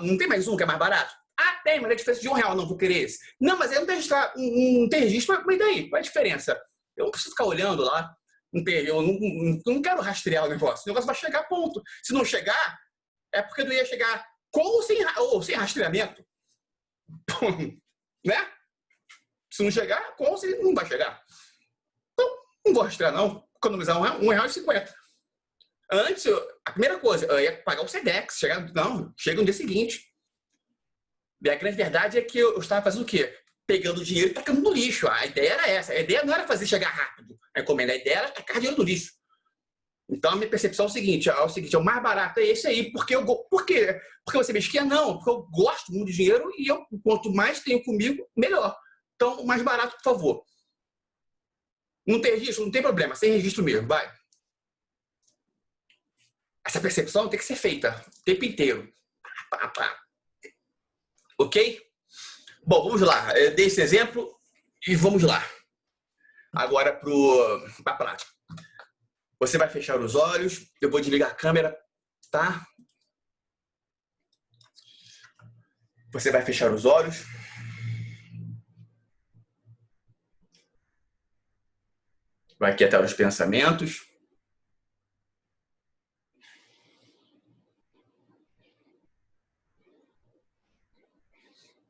não tem mais um que é mais barato? Ah, tem, mas é a diferença de R$1, não vou querer esse. Não, mas aí não tem registrado, não tem registro, mas daí? Qual é a diferença? Eu não preciso ficar olhando lá. Eu não quero rastrear o negócio. O negócio vai chegar a ponto. Se não chegar, é porque não ia chegar com ou sem rastreamento. Né? Se não chegar, com ou sem, não vai chegar. Então, não vou rastrear, não. Economizar R$1,50. Antes, a primeira coisa, eu ia pagar o Sedex. Chega no dia seguinte. E a grande verdade é que eu estava fazendo o quê? Pegando o dinheiro e tacando no lixo. A ideia era essa. A ideia não era fazer chegar rápido a encomenda. A ideia era tacar dinheiro no lixo. Então, a minha percepção é o seguinte, o mais barato é esse aí. Por quê? Porque você mesquinha? Não. Porque eu gosto muito de dinheiro e quanto mais tenho comigo, melhor. Então, o mais barato, por favor. Não tem registro? Não tem problema. Sem registro mesmo. Vai. Essa percepção tem que ser feita o tempo inteiro. Ok? Bom, vamos lá. Eu dei esse exemplo e vamos lá. Agora para a prática. Você vai fechar os olhos. Eu vou desligar a câmera, tá? Você vai fechar os olhos. Vai quietar os pensamentos.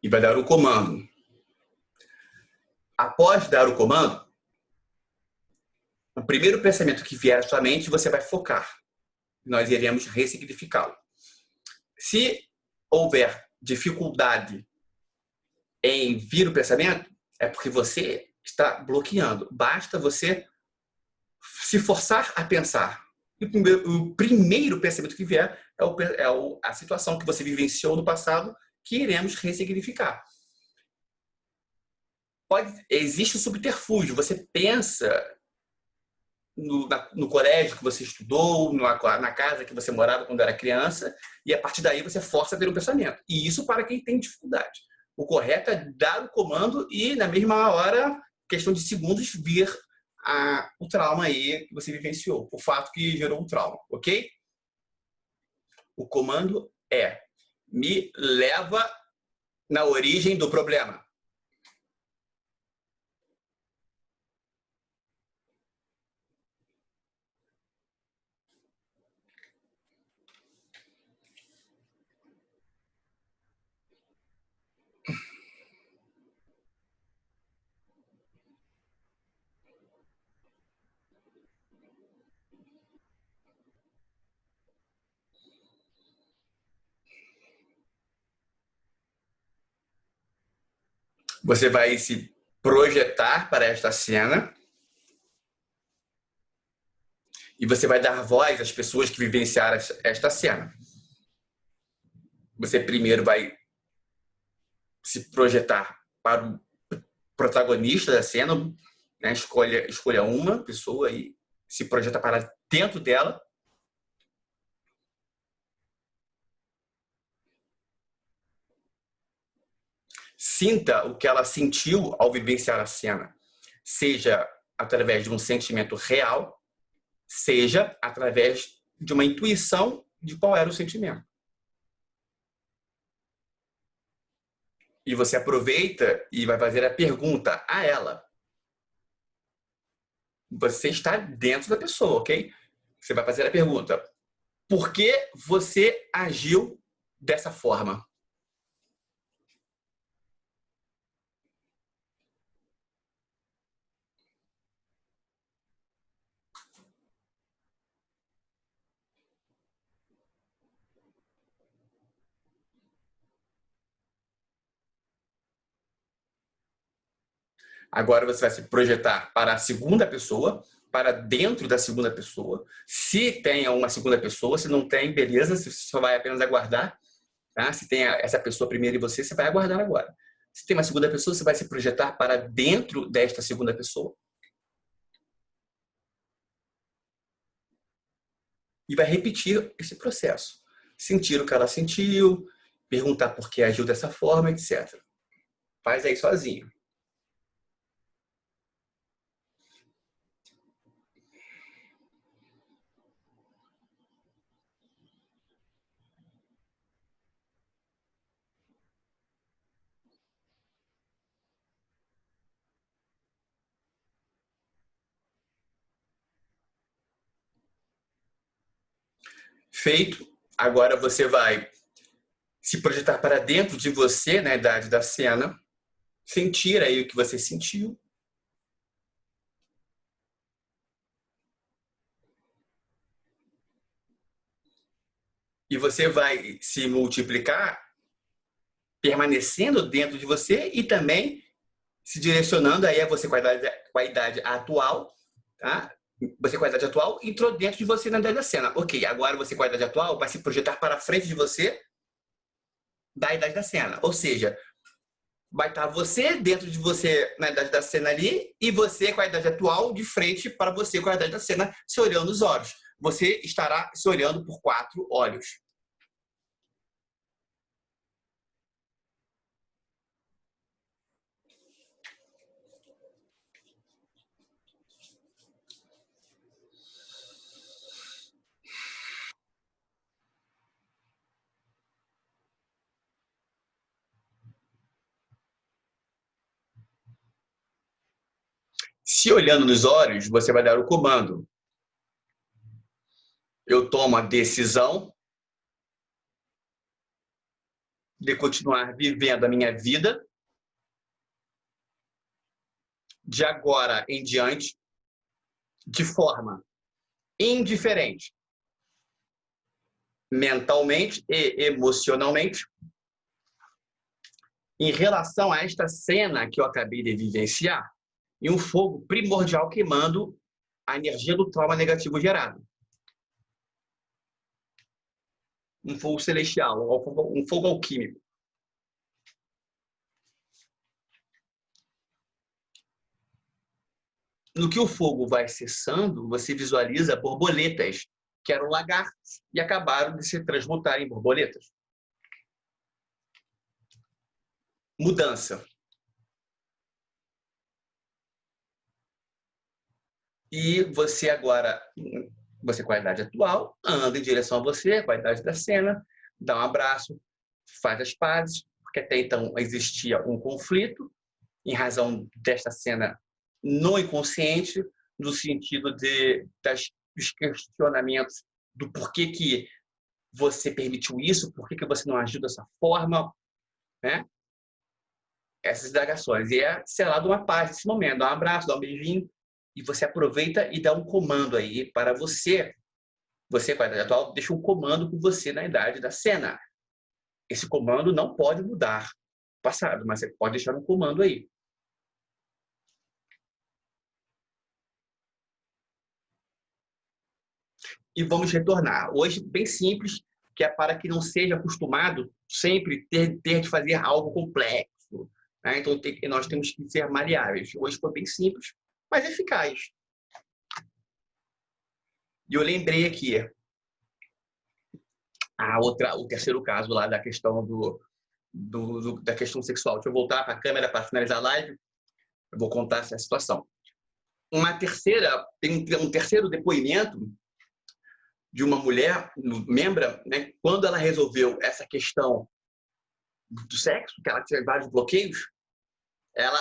E vai dar o comando. Após dar o comando, o primeiro pensamento que vier à sua mente, você vai focar. Nós iremos ressignificá-lo. Se houver dificuldade em vir o pensamento, é porque você está bloqueando. Basta você se forçar a pensar. E o primeiro pensamento que vier é a situação que você vivenciou no passado, que iremos ressignificar. Existe um subterfúgio. Você pensa no colégio que você estudou, na casa que você morava quando era criança, e a partir daí você força a ter um pensamento. E isso para quem tem dificuldade. O correto é dar o comando e, na mesma hora, questão de segundos, vir o trauma aí que você vivenciou, o fato que gerou o trauma, ok? O comando é: me leva na origem do problema. Você vai se projetar para esta cena e você vai dar voz às pessoas que vivenciaram esta cena. Você primeiro vai se projetar para o protagonista da cena, né? Escolha uma pessoa e se projeta para dentro dela. Sinta o que ela sentiu ao vivenciar a cena, seja através de um sentimento real, seja através de uma intuição de qual era o sentimento. E você aproveita e vai fazer a pergunta a ela. Você está dentro da pessoa, ok? Você vai fazer a pergunta: por que você agiu dessa forma? Agora você vai se projetar para a segunda pessoa, para dentro da segunda pessoa. Se tem uma segunda pessoa, se não tem, beleza, você só vai apenas aguardar. Tá? Se tem essa pessoa primeiro e você vai aguardar agora. Se tem uma segunda pessoa, você vai se projetar para dentro desta segunda pessoa. E vai repetir esse processo. Sentir o que ela sentiu, perguntar por que agiu dessa forma, etc. Faz aí sozinho. Feito, agora você vai se projetar para dentro de você, na idade da cena, sentir aí o que você sentiu. E você vai se multiplicar permanecendo dentro de você e também se direcionando aí a você com a idade atual, tá? Você com a idade atual entrou dentro de você na idade da cena. Ok, agora você com a idade atual vai se projetar para frente de você da idade da cena. Ou seja, vai estar você dentro de você na idade da cena ali e você com a idade atual de frente para você com a idade da cena, se olhando nos olhos. Você estará se olhando por 4 olhos. Se olhando nos olhos, você vai dar o comando. Eu tomo a decisão de continuar vivendo a minha vida de agora em diante de forma indiferente, mentalmente e emocionalmente, em relação a esta cena que eu acabei de vivenciar, e um fogo primordial queimando a energia do trauma negativo gerado. Um fogo celestial, um fogo alquímico. No que o fogo vai cessando, você visualiza borboletas, que eram lagartos, e acabaram de se transmutar em borboletas. Mudança. E você agora, você com a idade atual, anda em direção a você, com a idade da cena, dá um abraço, faz as pazes, porque até então existia um conflito, em razão desta cena no inconsciente, no sentido dos questionamentos do porquê que você permitiu isso, por que você não agiu dessa forma, né? Essas indagações. E é selado uma paz nesse momento, dá um abraço, dá um beijinho, e você aproveita e dá um comando aí para você. Você, com a idade atual, deixa um comando com você na idade da cena. Esse comando não pode mudar no passado, mas você pode deixar um comando aí. E vamos retornar. Hoje, bem simples, que é para que não seja acostumado sempre ter de fazer algo complexo, né? Então, nós temos que ser maleáveis. Hoje foi bem simples, mas eficaz. E eu lembrei aqui o terceiro caso lá da questão da questão sexual. Deixa eu voltar para a câmera para finalizar a live. Eu vou contar essa situação. Tem um terceiro depoimento de uma mulher, membra, né, quando ela resolveu essa questão do sexo, que ela tinha vários bloqueios, ela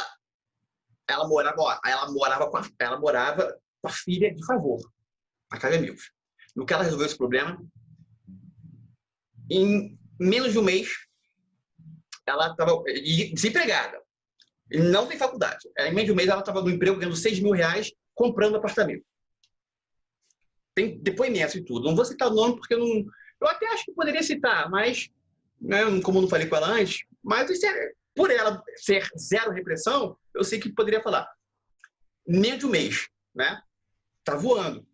morava com a filha de favor, na casa de amigos. No que ela resolveu esse problema, em menos de um mês, ela estava desempregada. E não tem faculdade. Em menos de um mês, ela estava no emprego ganhando R$6.000, comprando apartamento. Tem depoimentos e tudo. Não vou citar o nome porque eu até acho que poderia citar, mas, né, como eu não falei com ela antes, mas por ela ser zero repressão, eu sei que poderia falar. Menos de um mês, né? Tá voando.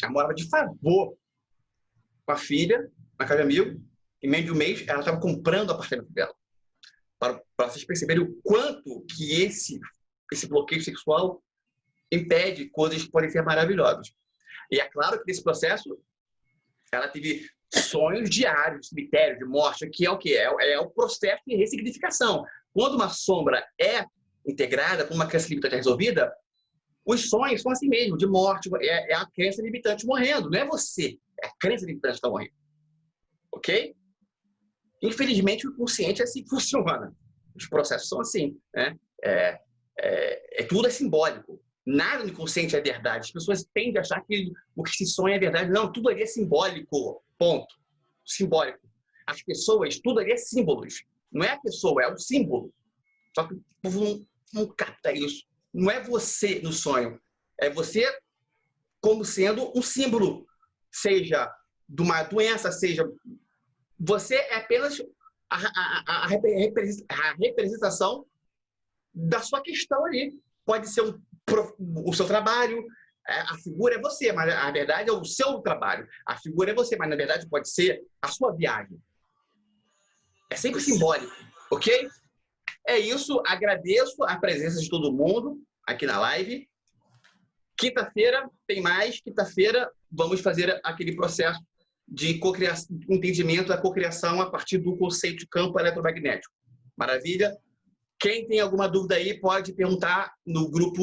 Ela morava de favor com a filha, na casa de amigo. Em menos de um mês, ela estava comprando o apartamento dela. Para vocês perceberem o quanto que esse bloqueio sexual impede coisas que podem ser maravilhosas. E é claro que nesse processo ela teve sonhos diários, cemitério, de morte, que é o quê? É o processo de ressignificação. Quando uma sombra é integrada, quando uma crença limitante é resolvida, os sonhos são assim mesmo, de morte, é a crença limitante morrendo, não é você, é a crença limitante que está morrendo. Ok? Infelizmente, o inconsciente é assim que funciona. Os processos são assim, né? Tudo é simbólico. Nada no inconsciente é verdade. As pessoas tendem a achar que o que se sonha é verdade. Não, tudo ali é simbólico. Ponto. Simbólico. As pessoas, tudo ali é símbolos. Não é a pessoa, é o símbolo. Só que o povo não capta isso. Não é você no sonho. É você como sendo um símbolo. Seja de uma doença, seja... Você é apenas a representação da sua questão ali. Pode ser o seu trabalho, a figura é você, mas a verdade é o seu trabalho. A figura é você, mas na verdade pode ser a sua viagem. É sempre simbólico, ok? É isso, agradeço a presença de todo mundo aqui na live. Quinta-feira tem mais, quinta-feira vamos fazer aquele processo de entendimento da cocriação a partir do conceito de campo eletromagnético. Maravilha? Quem tem alguma dúvida aí pode perguntar no grupo,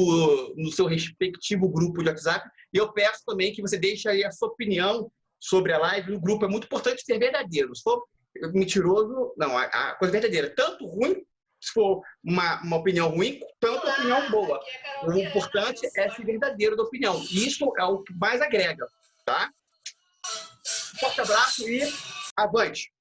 no seu respectivo grupo de WhatsApp. E eu peço também que você deixe aí a sua opinião sobre a live no grupo. É muito importante ser verdadeiro. Se for mentiroso, não, a coisa verdadeira. Tanto ruim Se for uma opinião ruim, tanto opinião boa. O importante é ser verdadeiro da opinião. Isso é o que mais agrega, tá? Um forte abraço e avante!